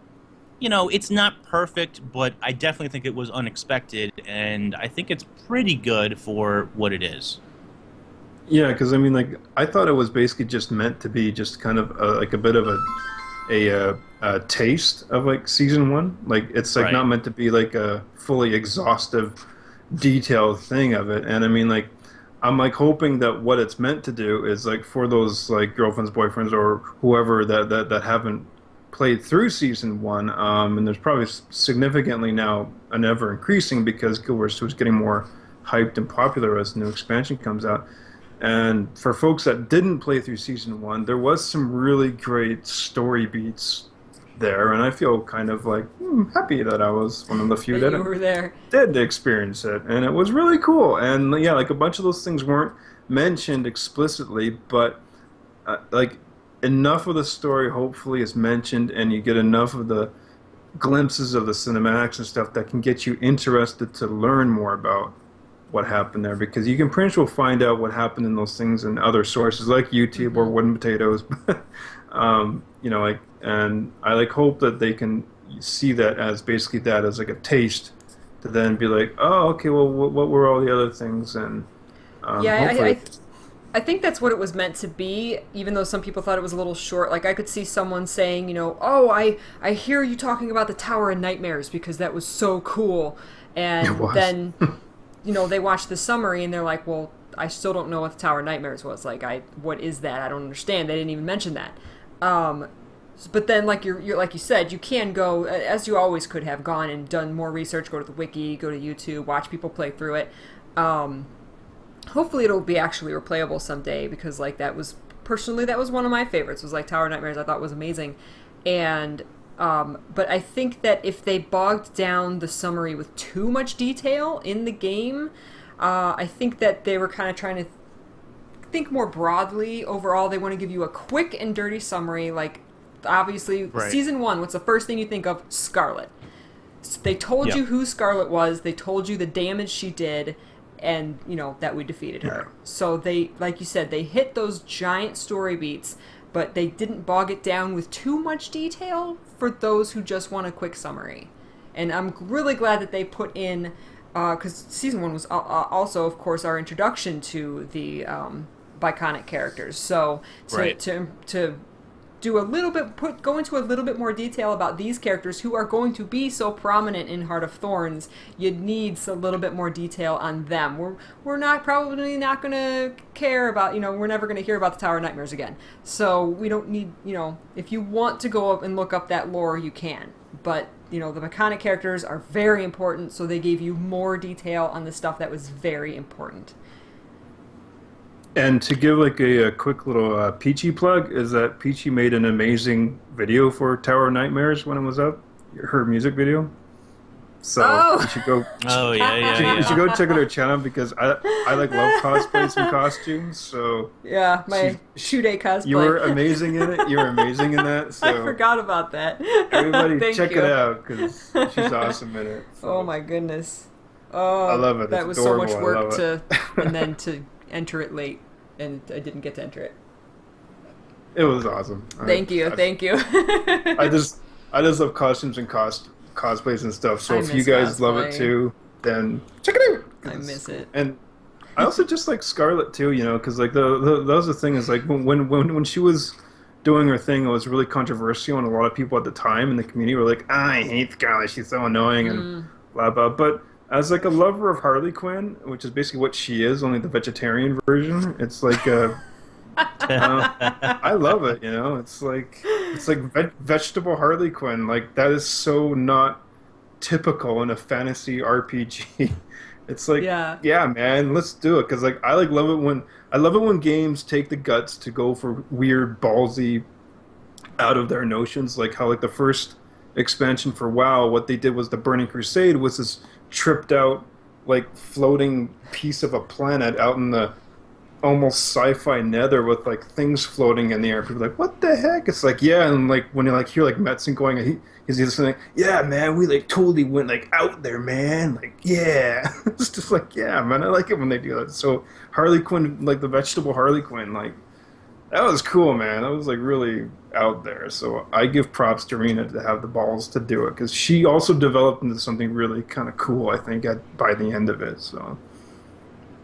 it's not perfect, but I definitely think it was unexpected, and I think it's pretty good for what it is. Yeah, because I thought it was basically just meant to be just kind of like a bit of a taste of like Season 1. Like it's like not meant to be like a fully exhaustive, detailed thing of it. And I'm like hoping that what it's meant to do is like for those like girlfriends, boyfriends, or whoever that haven't played through Season 1, and there's probably significantly now an ever increasing because Guild Wars 2 is getting more hyped and popular as the new expansion comes out. And for folks that didn't play through Season 1, there was some really great story beats there, and I feel kind of like happy that I was one of the few that did experience it, and it was really cool. And yeah, like a bunch of those things weren't mentioned explicitly, but like enough of the story hopefully is mentioned, and you get enough of the glimpses of the cinematics and stuff that can get you interested to learn more about what happened there, because you can pretty much find out what happened in those things in other sources like YouTube or Wooden Potatoes. And I like hope that they can see that as basically that as like a taste to then be like, oh, okay, well, what were all the other things? And I think that's what it was meant to be, even though some people thought it was a little short. Like I could see someone saying, oh, I hear you talking about the Tower of Nightmares because that was so cool, and then they watch the summary and they're like, well, I still don't know what the Tower of Nightmares was. Like, what is that? I don't understand. They didn't even mention that. But then, like you're like you said, you can go, as you always could have gone and done more research, go to the wiki, go to YouTube, watch people play through it. Hopefully it'll be actually replayable someday, because like that was one of my favorites, was like Tower of Nightmares. I thought was amazing. And but I think that if they bogged down the summary with too much detail in the game, I think that they were kind of trying to think more broadly. Overall, they want to give you a quick and dirty summary. Like, obviously, Season 1, what's the first thing you think of? Scarlet. So they told you who Scarlet was. They told you the damage she did, and, that we defeated her. So they, like you said, they hit those giant story beats, but they didn't bog it down with too much detail for those who just want a quick summary. And I'm really glad that they put in because season 1 was also, of course, our introduction to the Biconic characters. So to do a little bit, go into a little bit more detail about these characters who are going to be so prominent in Heart of Thorns, you'd need a little bit more detail on them. We're probably not going to care about, we're never going to hear about the Tower of Nightmares again. So we don't need, if you want to go up and look up that lore, you can. But, the Biconic characters are very important, so they gave you more detail on the stuff that was very important. And to give like a quick little Peachy plug, is that Peachy made an amazing video for Tower of Nightmares when it was up, her music video. So you should go. Oh yeah. You should go check out her channel because I like love cosplays and costumes. So yeah, my 2-day cosplay. You were amazing in it. You were amazing in that. So I forgot about that. Everybody check it out because she's awesome in it. So. Oh my goodness. Oh, I love it. That it's was adorable. So much work and then to enter it late, and I didn't get to enter it. It was awesome. Thank you. I just love costumes and cosplays and stuff. So if you guys love it too, then check it out. I miss it. And I also just like Scarlet too, because like that was the thing is like when she was doing her thing, it was really controversial, and a lot of people at the time in the community were like, I hate Scarlet, she's so annoying and blah blah. But as like a lover of Harley Quinn, which is basically what she is, only the vegetarian version, it's like I love it, It's like vegetable Harley Quinn. Like that is so not typical in a fantasy RPG. It's like, yeah, man, let's do it. Because like I love it when games take the guts to go for weird, ballsy, out of their notions. Like how like the first expansion for WoW, what they did was the Burning Crusade was this tripped out, like floating piece of a planet out in the almost sci-fi nether with like things floating in the air. People are like, what the heck? It's like, yeah, and like when you like hear like Metzen going, he's just like, yeah, man, we like totally went like out there, man. Like, yeah. It's just like, yeah, man, I like it when they do that. So Harley Quinn, like the vegetable Harley Quinn, like that was cool, man. That was like really out there. So I give props to Rena to have the balls to do it because she also developed into something really kind of cool, I think, by the end of it. So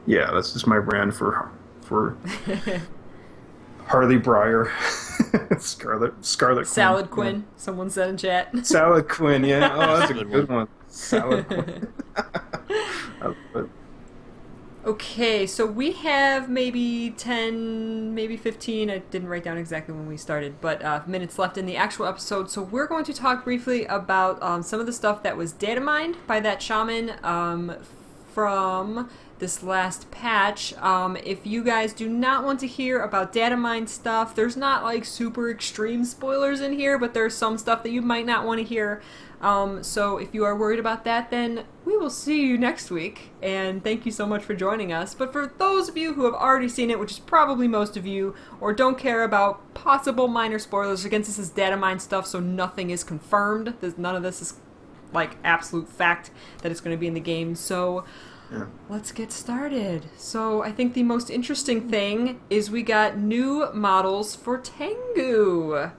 yeah, that's just my brand for Harley Briar. Scarlet Salad Quinn. Yeah. Someone said in chat. Salad Quinn, yeah. Oh, that's a good one. Salad Quinn. Okay, so we have maybe 10, maybe 15, I didn't write down exactly when we started, but minutes left in the actual episode, so we're going to talk briefly about some of the stuff that was data mined by that shaman from this last patch. If you guys do not want to hear about data mine stuff, there's not like super extreme spoilers in here, but there's some stuff that you might not want to hear. So if you are worried about that, then we will see you next week, and thank you so much for joining us. But for those of you who have already seen it, which is probably most of you, or don't care about possible minor spoilers, again, this is data mine stuff, so nothing is confirmed. None of this is like absolute fact that it's going to be in the game, so let's get started. So I think the most interesting thing is we got new models for Tengu.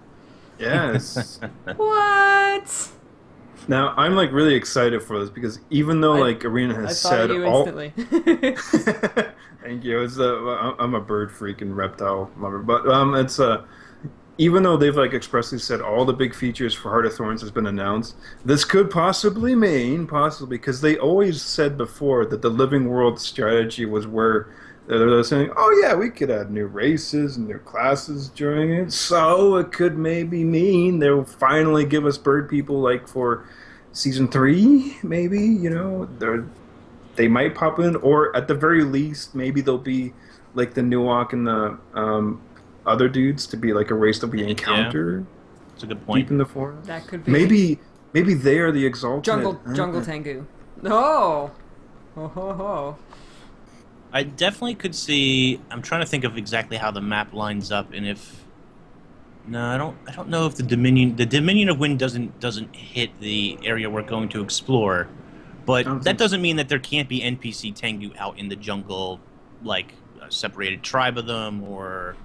Yes. What? Now I'm like really excited for this because even though like Arena has said all. Instantly. Thank you. I'm a bird freak and reptile lover, but it's even though they've like expressly said all the big features for Heart of Thorns has been announced, this could possibly mean because they always said before that the Living World strategy was where they're saying, oh yeah, we could add new races and new classes during it, so it could maybe mean they'll finally give us bird people like for season 3, maybe, they might pop in, or at the very least maybe they'll be like the Nuwak and the other dudes to be like a race that we encounter. Yeah. That's a good point. Deep in the forest. That could be. Maybe they are the exalted jungle Tengu. Oh. Ho ho ho. I definitely could see. I'm trying to think of exactly how the map lines up, and if I don't know if the Dominion of Wind doesn't hit the area we're going to explore, but that doesn't mean that there can't be NPC Tengu out in the jungle, like a separated tribe of them or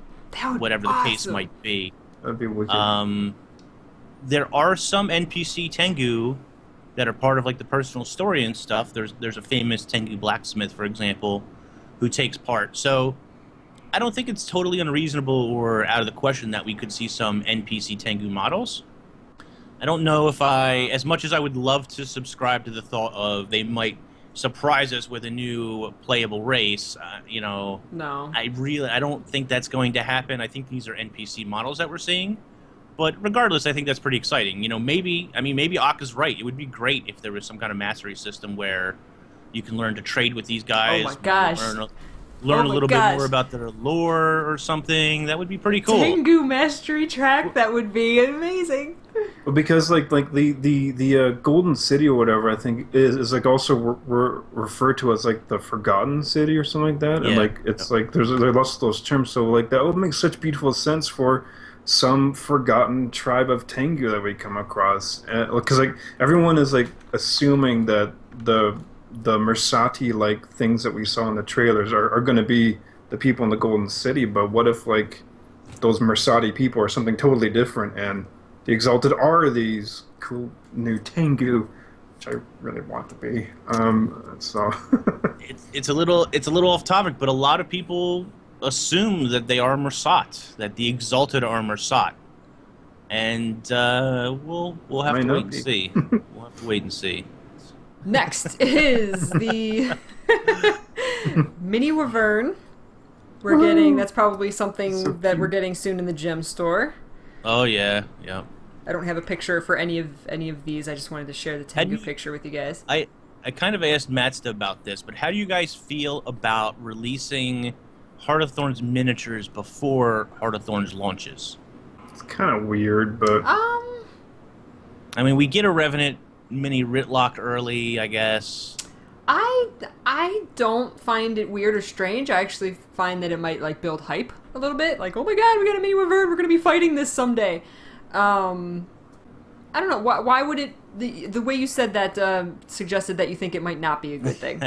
whatever the case might be. That'd be wicked. There are some NPC Tengu that are part of like the personal story and stuff. There's a famous Tengu blacksmith, for example, who takes part. So I don't think it's totally unreasonable or out of the question that we could see some NPC Tengu models. I don't know if as much as I would love to subscribe to the thought of they might surprise us with a new playable race, No. I don't think that's going to happen. I think these are NPC models that we're seeing. But regardless, I think that's pretty exciting. Maybe Aka's right. It would be great if there was some kind of mastery system where you can learn to trade with these guys. Oh my gosh. Learn a little bit more about their lore or something. That would be pretty cool. Tengu mastery track, that would be amazing. Well, because like the Golden City or whatever, I think is like also referred to as like the Forgotten City or something like that, and like it's like there's lots of those terms. So like that would make such beautiful sense for some forgotten tribe of Tengu that we come across, because like everyone is like assuming that the Mersati like things that we saw in the trailers are going to be the people in the Golden City, but what if like those Mersati people are something totally different, and the Exalted are these cool new Tengu, which I really want to be. So it's a little off topic, but a lot of people assume that they are Mersat, that the Exalted are Mersat, and we'll have to wait and see. We'll have to wait and see. Next is the mini Wyvern. We're getting. That's probably something that we're getting soon in the gem store. Oh yeah. I don't have a picture for any of these. I just wanted to share the Tengu picture with you guys. I kind of asked Matsta about this, but how do you guys feel about releasing Heart of Thorns miniatures before Heart of Thorns launches? It's kind of weird, but I mean, we get a Revenant mini Ritlock early, I guess. I don't find it weird or strange. I actually find that it might like build hype a little bit. Like, oh my god, we got a mini Wyvern. We're gonna be fighting this someday. I don't know. Why would it? The way you said that suggested that you think it might not be a good thing.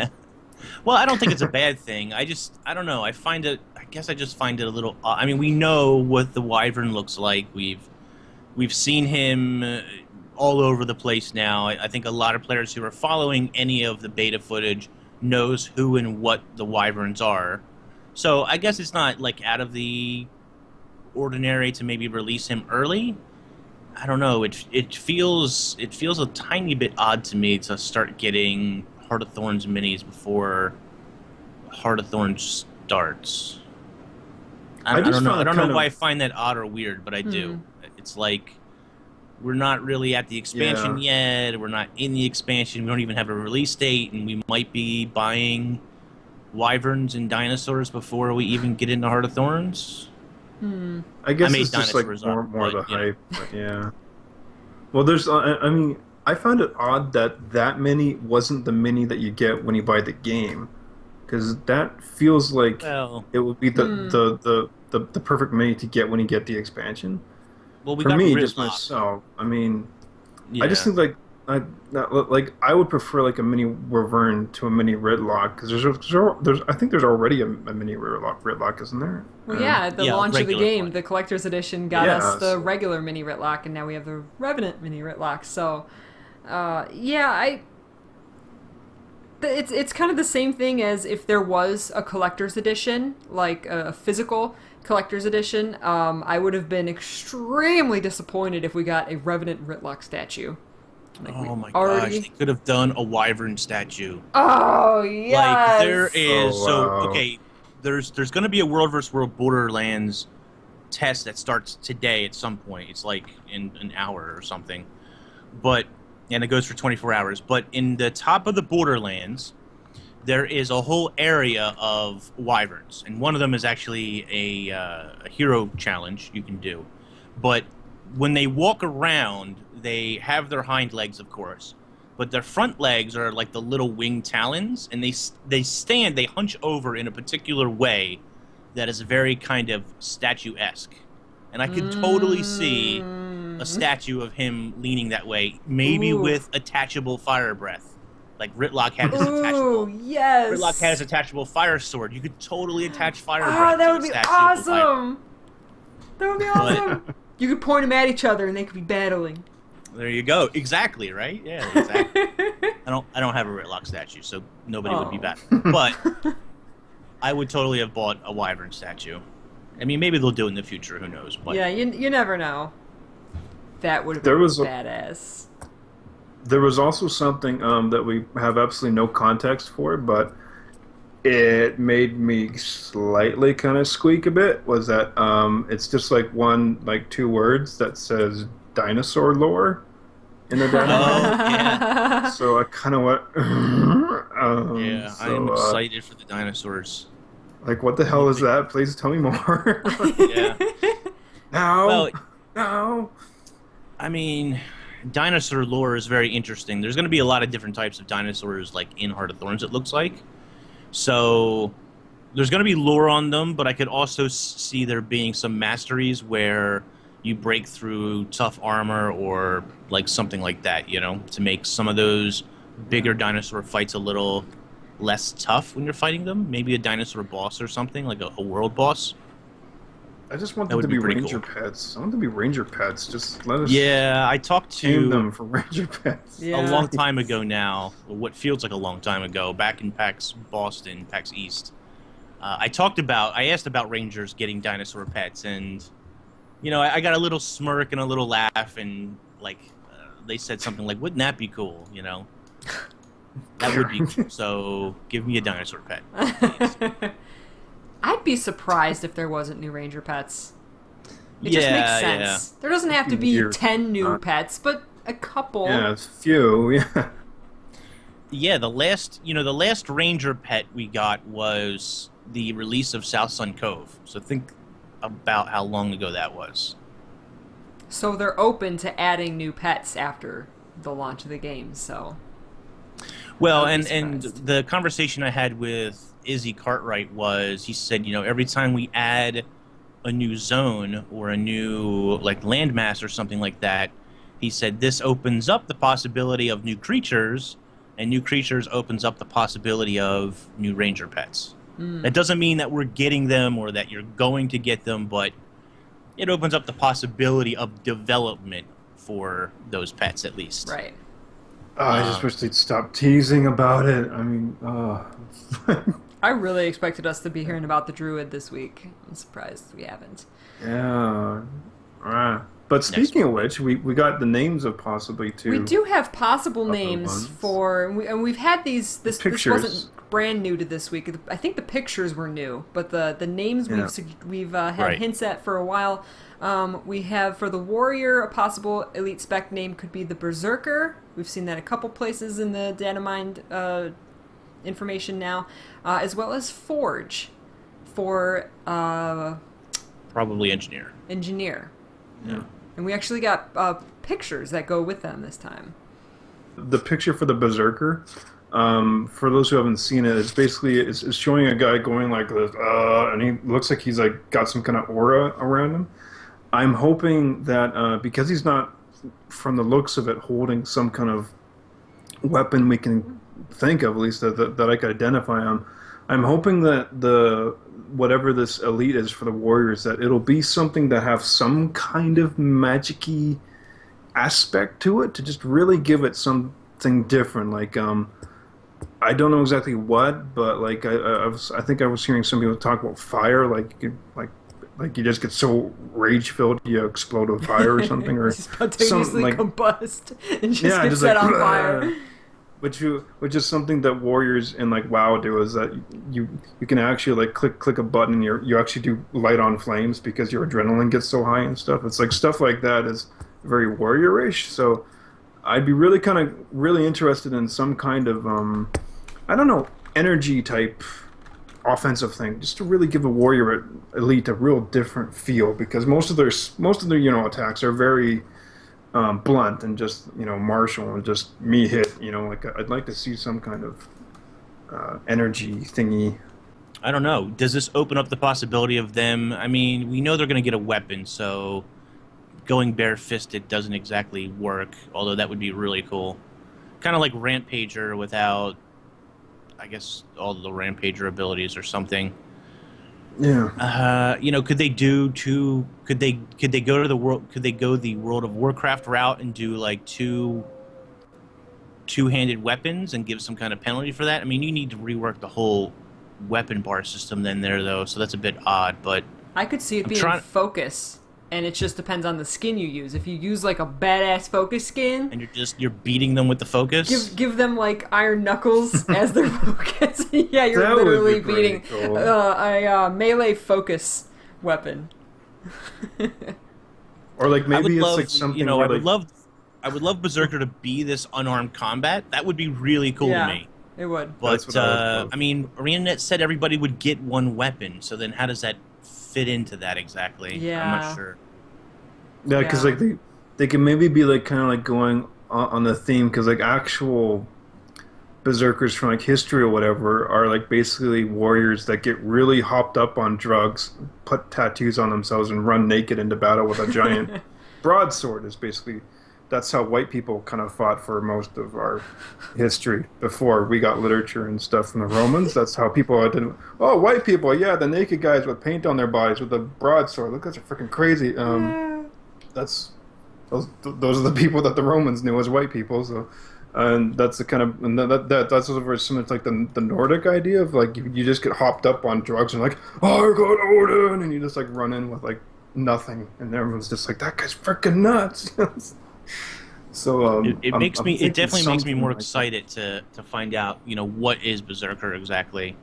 Well, I don't think it's a bad thing. I don't know. I guess I just find it a little odd. I mean, we know what the Wyvern looks like. We've seen him all over the place now. I think a lot of players who are following any of the beta footage knows who and what the Wyverns are. So I guess it's not like out of the ordinary to maybe release him early. I don't know. It feels a tiny bit odd to me to start getting Heart of Thorns minis before Heart of Thorns starts. I don't know why I find that odd or weird, but I do. It's like we're not really at the expansion yet. We're not in the expansion. We don't even have a release date, and we might be buying Wyverns and dinosaurs before we even get into Heart of Thorns. I guess it's just like more of the hype, but yeah. Well, there's, I mean, I found it odd that mini wasn't the mini that you get when you buy the game, because that feels like it would be the perfect mini to get when you get the expansion. Well, for me, just myself, I mean, I just think like I would prefer like a mini Wyvern to a mini Ritlock, because there's I think there's already a mini Ritlock, isn't there? Well, yeah, at the launch of the game, the collector's edition got us the regular mini Ritlock, and now we have the Revenant mini Ritlock. So, it's kind of the same thing as if there was a collector's edition, like a physical collector's edition. I would have been extremely disappointed if we got a Revenant Ritlock statue. Like oh my gosh, they could have done a Wyvern statue. Oh, yes! Like, there is... okay, there's going to be a World vs. World Borderlands test that starts today at some point. It's like in an hour or something. And it goes for 24 hours. But in the top of the Borderlands, there is a whole area of Wyverns. And one of them is actually a hero challenge you can do. But when they walk around, they have their hind legs, of course, but their front legs are like the little winged talons, and they hunch over in a particular way that is very kind of statuesque. And I could totally see a statue of him leaning that way, maybe with attachable fire breath. Like Ritlock had his attachable. Yes. Ritlock had his attachable fire sword. You could totally attach fire breath. Oh, that would be awesome. That would be awesome. You could point them at each other, and they could be battling. There you go. Exactly, right? Yeah, exactly. I don't have a Ritlock statue, so nobody would be bad. But I would totally have bought a Wyvern statue. I mean, maybe they'll do it in the future. Who knows? But yeah, you never know. That would have been badass. There was also something that we have absolutely no context for, but it made me slightly kind of squeak a bit. Was that it's just like two words that says dinosaur lore in the data. yeah. So I kind of went. Yeah, I am excited for the dinosaurs. Like, what the hell is that? Please tell me more. Yeah. No. No. I mean, dinosaur lore is very interesting. There's going to be a lot of different types of dinosaurs, like in Heart of Thorns, it looks like. So there's going to be lore on them, but I could also see there being some masteries where you break through tough armor or like something like that, to make some of those bigger dinosaur fights a little less tough when you're fighting them. Maybe a dinosaur boss or something, like a world boss. I just want them to be ranger pets. I want them to be ranger pets. Just let us. Yeah, I talked to them for ranger pets. A long time ago now. What feels like a long time ago, back in PAX Boston, PAX East. I asked about rangers getting dinosaur pets, and I got a little smirk and a little laugh, and they said something like, "Wouldn't that be cool?" That would be cool. So give me a dinosaur pet. I'd be surprised if there wasn't new ranger pets. It just makes sense. Yeah. There doesn't have to be 10 new pets, but a couple. Yeah, a few. Yeah. Yeah, the last ranger pet we got was the release of South Sun Cove. So think about how long ago that was. So they're open to adding new pets after the launch of the game. So. Well, and the conversation I had with Izzy Cartwright was, he said, every time we add a new zone or a new landmass or something like that, he said this opens up the possibility of new creatures, and new creatures opens up the possibility of new ranger pets. That doesn't mean that we're getting them or that you're going to get them, but it opens up the possibility of development for those pets at least. Right. I just wish they'd stop teasing about it. I mean, I really expected us to be hearing about the druid this week. I'm surprised we haven't. Yeah. But speaking of which, we got the names of possibly two. We do have possible names and we've had these. This wasn't brand new to this week. I think the pictures were new, but the names we've had hints at for a while. We have for the warrior a possible elite spec name could be the Berserker. We've seen that a couple places in the Danamind information now, as well as Forge for probably Engineer. Yeah. And we actually got pictures that go with them this time. The picture for the Berserker, for those who haven't seen it, it's basically it's showing a guy going like this, and he looks like he's got some kind of aura around him. I'm hoping that because he's not, from the looks of it, holding some kind of weapon we can think of, at least that I could identify him. I'm hoping that whatever this elite is for the warriors, that it'll be something that have some kind of magic-y aspect to it, to just really give it something different. I don't know exactly what, but I think I was hearing some people talk about fire, you just get so rage-filled you explode with fire or something, or spontaneously combust and just get set on fire. Which is something that warriors in WoW do, is that you can actually click a button and you actually do light on flames because your adrenaline gets so high and stuff. It's stuff like that is very warrior-ish. So I'd be really interested in some kind of energy type offensive thing, just to really give a warrior elite a real different feel, because most of their attacks are very blunt and just martial and just me hit. I'd like to see some kind of energy thingy. I don't know. Does this open up the possibility of them? I mean, we know they're going to get a weapon, so going bare-fisted doesn't exactly work, although that would be really cool. Kind of like Rampager without, I guess, all the Rampager abilities or something. Yeah. You know, could they do two? Could they go to the world? Could they go the World of Warcraft route and do like two-handed weapons and give some kind of penalty for that? I mean, you need to rework the whole weapon bar system then there though, so that's a bit odd. But I could see it I'm being trying, focus, and it just depends on the skin you use. If you use like a badass focus skin, and you're beating them with the focus. give them like iron knuckles as their focus. Yeah, you're That would be literally pretty beating cool. a melee focus weapon. Or like I maybe would it's love, like something you know, where, I would love Berserker to be this unarmed combat. That would be really cool Yeah. to me. It would. That's But what I would love. I mean, ArenaNet said everybody would get one weapon. So then, how does that fit into that exactly? I'm Yeah. not sure. Yeah, because Yeah. like they can maybe be like kind of like going on the theme, because like actual berserkers from like history or whatever are like basically warriors that get really hopped up on drugs, put tattoos on themselves, and run naked into battle with a giant broadsword. Is basically that's how white people kind of fought for most of our history before we got literature and stuff from the Romans. That's how people did. Oh, white people, yeah, the naked guys with paint on their bodies with a broadsword. Look, that's freaking crazy. That's those are the people that the Romans knew as white people. So, and that's the kind of that's also very similar to like the Nordic idea of like you just get hopped up on drugs and like, oh, I got Odin, and you just like run in with like nothing, and everyone's just like, that guy's freaking nuts. So It I'm definitely makes me something more like that. excited to find out, you know, what is Berserker exactly.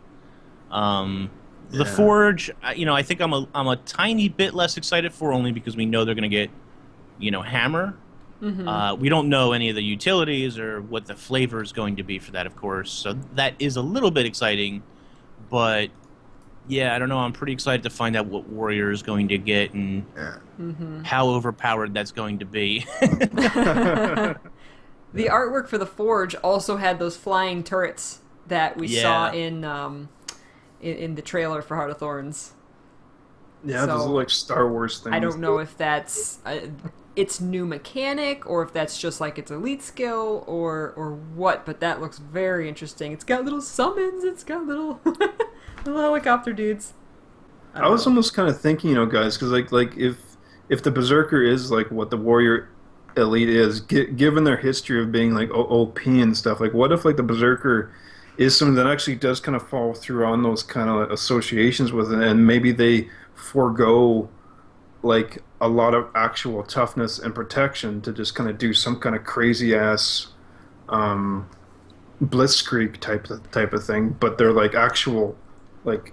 The Yeah. Forge, you know, I think I'm a tiny bit less excited for, only because we know they're going to get, you know, Hammer. We don't know any of the utilities or what the flavor is going to be for that, of course. So that is a little bit exciting, but yeah, I don't know. I'm pretty excited to find out what Warrior is going to get and how overpowered that's going to be. The artwork for the Forge also had those flying turrets that we saw in the trailer for Heart of Thorns. Yeah, those So, are like Star Wars things. I don't know if that's its new mechanic or if that's just like its elite skill or what, but that looks very interesting. It's got little summons. It's got little little helicopter dudes. I was almost kind of thinking, you know, guys, because like if the Berserker is like what the Warrior Elite is, given their history of being like OP and stuff, like what if like the Berserker is something that actually does kind of fall through on those kind of associations with it, and maybe they forego like a lot of actual toughness and protection to just kind of do some kind of crazy ass blitzkrieg type of thing, but they're like actual like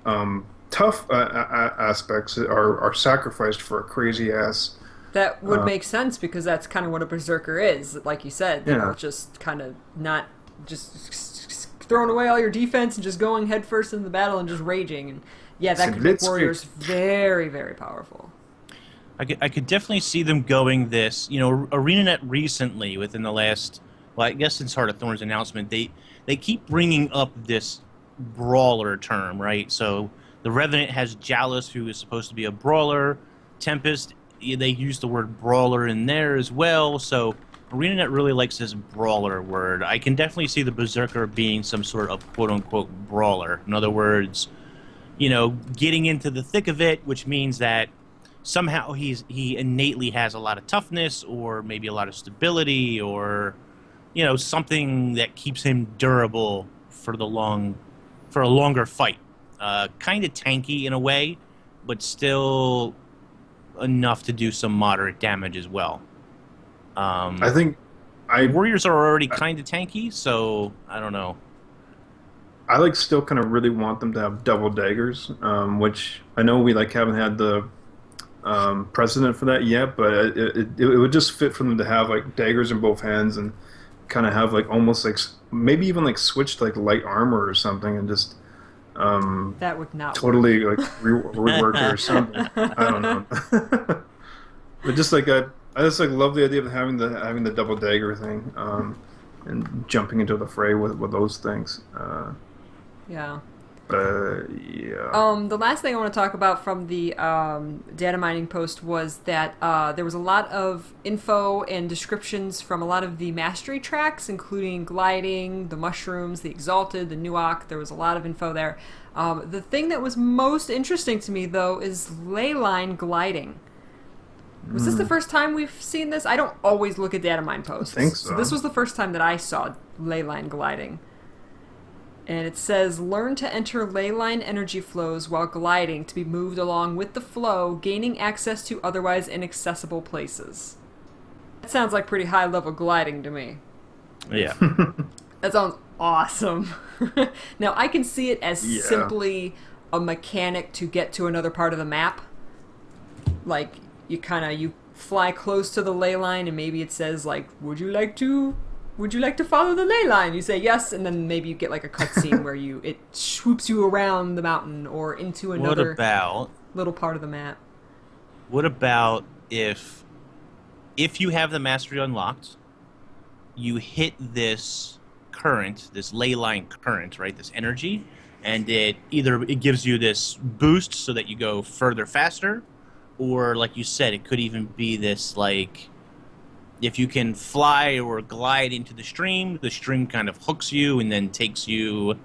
tough aspects are sacrificed for a crazy ass. That would make sense because that's kind of what a berserker is. Like you said, you know, Yeah. just kind of not just throwing away all your defense and just going headfirst into the battle and just raging. And yeah, that could make warriors very, very powerful. I could definitely see them going this. You know, ArenaNet recently, within the last, well, I guess since Heart of Thorns announcement, they keep bringing up this brawler term, right? So the Revenant has Jalus, who is supposed to be a brawler. Tempest, they use the word brawler in there as well. So ArenaNet really likes this brawler word. I can definitely see the Berserker being some sort of quote-unquote brawler. In other words, you know, getting into the thick of it, which means that somehow he innately has a lot of toughness or maybe a lot of stability or, you know, something that keeps him durable for a longer fight. Kind of tanky in a way, but still enough to do some moderate damage as well. I think Warriors are already kind of tanky, so I don't know. I like still kind of really want them to have double daggers, which I know we like haven't had the precedent for that yet, but it would just fit for them to have like daggers in both hands and kind of have like almost like maybe even like switched like light armor or something and just That would not totally like rework it or something. I don't know. But just like I just like love the idea of having the double dagger thing and jumping into the fray with those things. Yeah. Yeah. The last thing I want to talk about from the data mining post was that there was a lot of info and descriptions from a lot of the mastery tracks, including gliding, the mushrooms, the exalted, the nuoc. There was a lot of info there. The thing that was most interesting to me, though, is ley line gliding. Was this the first time we've seen this? I don't always look at data mine posts. I think so. So this was the first time that I saw ley line gliding. And it says, learn to enter ley line energy flows while gliding to be moved along with the flow, gaining access to otherwise inaccessible places. That sounds like pretty high-level gliding to me. Yeah. That sounds awesome. Now, I can see it as simply a mechanic to get to another part of the map. Like, you fly close to the ley line, and maybe it says, like, would you like to follow the ley line? You say yes, and then maybe you get like a cutscene where it swoops you around the mountain or into another little part of the map. What about if you have the mastery unlocked, you hit this current, this ley line current, right? This energy, and it gives you this boost so that you go further faster, or like you said, it could even be this like, if you can fly or glide into the stream kind of hooks you and then takes you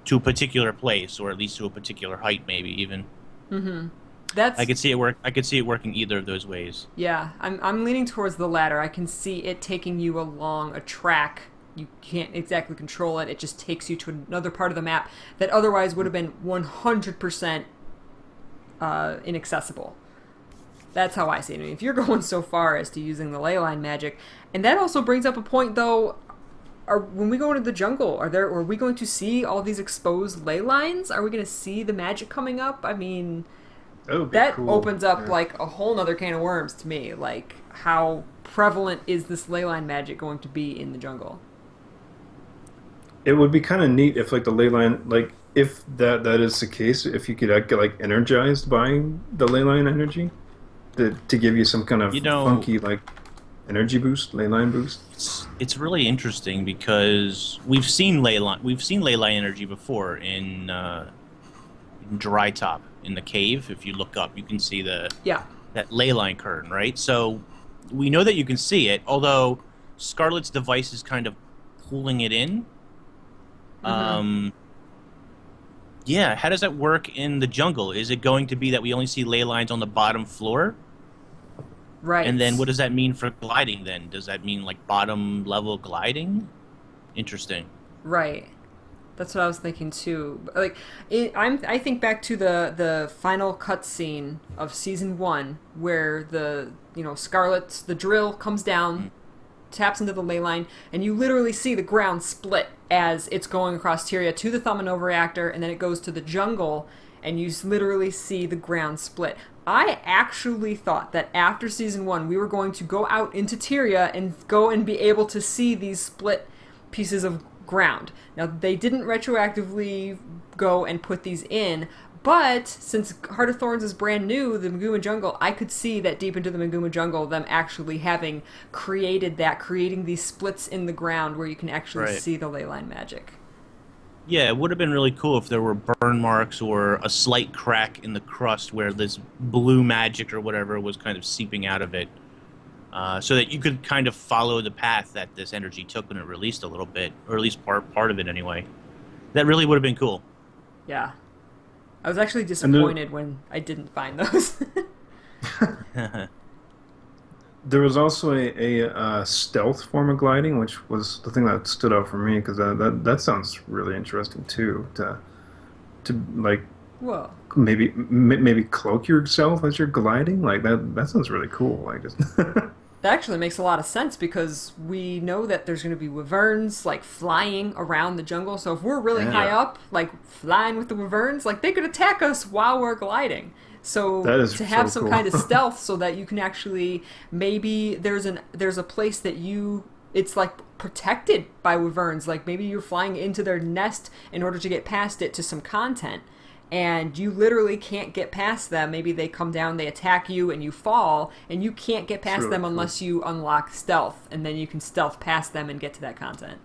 to a particular place, or at least to a particular height, maybe even. Mm-hmm. I could see it working either of those ways. Yeah, I'm leaning towards the latter. I can see it taking you along a track. You can't exactly control it. It just takes you to another part of the map that otherwise would have been 100% inaccessible. That's how I see it. I mean, if you're going so far as to using the ley line magic, and that also brings up a point, though. When we go into the jungle, are we going to see all these exposed ley lines? Are we going to see the magic coming up? I mean, that cool. Opens up like a whole nother can of worms to me. Like, how prevalent is this ley line magic going to be in the jungle? It would be kind of neat if, like, the ley line, like, if that is the case, if you could get like energized by the ley line energy. To give you some kind of funky like energy boost, ley line boost. It's really interesting because we've seen ley line energy before in Dry Top in the cave. If you look up, you can see that ley line curtain, right? So we know that you can see it, although Scarlet's device is kind of pulling it in. Mm-hmm. Yeah, how does that work in the jungle? Is it going to be that we only see ley lines on the bottom floor? Right. And then what does that mean for gliding then? Does that mean like bottom level gliding? Interesting. Right. That's what I was thinking too. Like, I think back to the final cutscene of season 1 where Scarlet's the drill comes down, taps into the ley line, and you literally see the ground split as it's going across Tyria to the Thumb and Nova reactor, and then it goes to the jungle, and you literally see the ground split. I actually thought that after season 1, we were going to go out into Tyria and go and be able to see these split pieces of ground. Now, they didn't retroactively go and put these in, but since Heart of Thorns is brand new, the Maguma Jungle, I could see that deep into the Maguma Jungle, them actually having creating these splits in the ground where you can actually see the ley line magic. Yeah, it would have been really cool if there were burn marks or a slight crack in the crust where this blue magic or whatever was kind of seeping out of it. So that you could kind of follow the path that this energy took when it released a little bit, or at least part of it anyway. That really would have been cool. Yeah. I was actually disappointed when I didn't find those. There was also a stealth form of gliding, which was the thing that stood out for me, because that sounds really interesting too. To like, whoa, maybe cloak yourself as you're gliding. Like that sounds really cool. Like just. That actually makes a lot of sense because we know that there's going to be wyverns like flying around the jungle. So if we're really high up, like flying with the wyverns, like they could attack us while we're gliding. So to have some kind of stealth so that you can actually, maybe there's a place that it's like protected by wyverns. Like maybe you're flying into their nest in order to get past it to some content. And you literally can't get past them. Maybe they come down, they attack you, and you fall, and you can't get past them unless you unlock stealth, and then you can stealth past them and get to that content.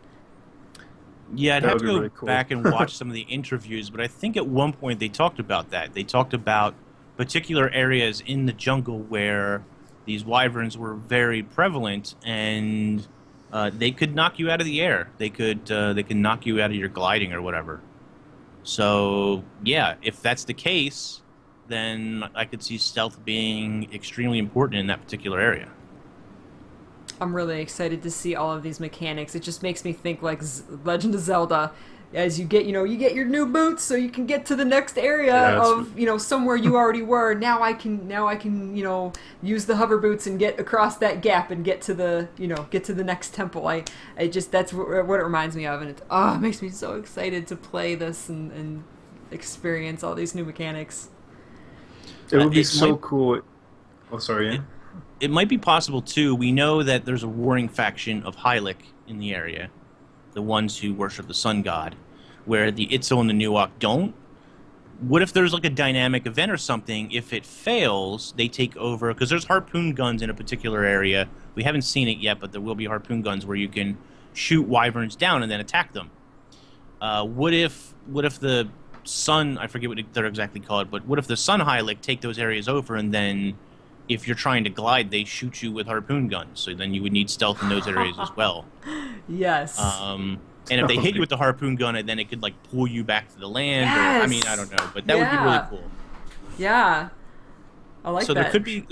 Yeah, I'd That have would to be go really cool. back and watch some of the interviews, but I think at one point they talked about that. They talked about particular areas in the jungle where these wyverns were very prevalent, and they could knock you out of the air. They could knock you out of your gliding or whatever. So yeah, if that's the case, then I could see stealth being extremely important in that particular area. I'm really excited to see all of these mechanics. It just makes me think like Legend of Zelda. As you get, you get your new boots, so you can get to the next area of, somewhere you already were. Now I can, use the hover boots and get across that gap and get to the, get to the next temple. I just, that's what it reminds me of, and it makes me so excited to play this and experience all these new mechanics. It would be so cool. Oh, sorry. Yeah. It might be possible too. We know that there's a warring faction of Hylic in the area, the ones who worship the sun god, where the Itzel and the Nuwak don't. What if there's like a dynamic event or something? If it fails, they take over, because there's harpoon guns in a particular area. We haven't seen it yet, but there will be harpoon guns where you can shoot wyverns down and then attack them. What if the sun, I forget what they're exactly called, but what if the sun Hylic take those areas over, and then if you're trying to glide, they shoot you with harpoon guns, so then you would need stealth in those areas as well. Yes. And if they hit you with the harpoon gun, then it could like pull you back to the land. Yes. Or, I mean, I don't know, but that would be really cool. Yeah, I like that. So there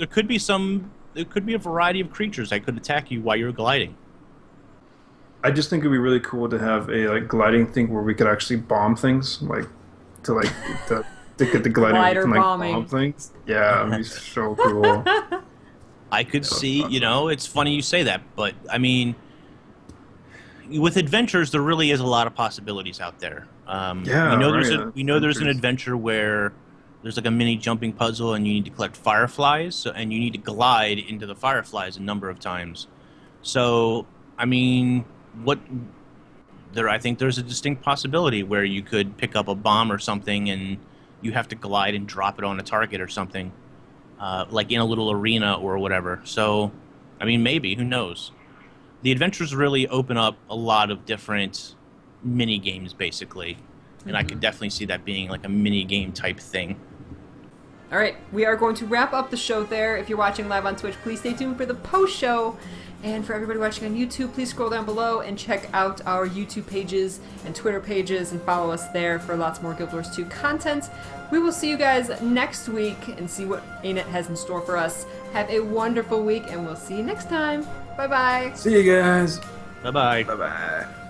could be a variety of creatures that could attack you while you're gliding. I just think it'd be really cool to have a gliding thing where we could actually bomb things, to get the gliding Glider and bombing. bomb things. Yeah, it'd be so cool. I could see, it's funny you say that, but I mean, with adventures, there really is a lot of possibilities out there. We know there's an adventure where there's like a mini jumping puzzle, and you need to collect fireflies, and you need to glide into the fireflies a number of times. So, I mean, I think there's a distinct possibility where you could pick up a bomb or something, and you have to glide and drop it on a target or something, like in a little arena or whatever. So, I mean, maybe, who knows? The adventures really open up a lot of different mini games, basically, and I could definitely see that being like a mini game type thing. All right, we are going to wrap up the show there. If you're watching live on Twitch, please stay tuned for the post show. And for everybody watching on YouTube, please scroll down below and check out our YouTube pages and Twitter pages and follow us there for lots more Guild Wars 2 content. We will see you guys next week and see what ArenaNet has in store for us. Have a wonderful week, and we'll see you next time. Bye-bye. See you guys. Bye-bye. Bye-bye.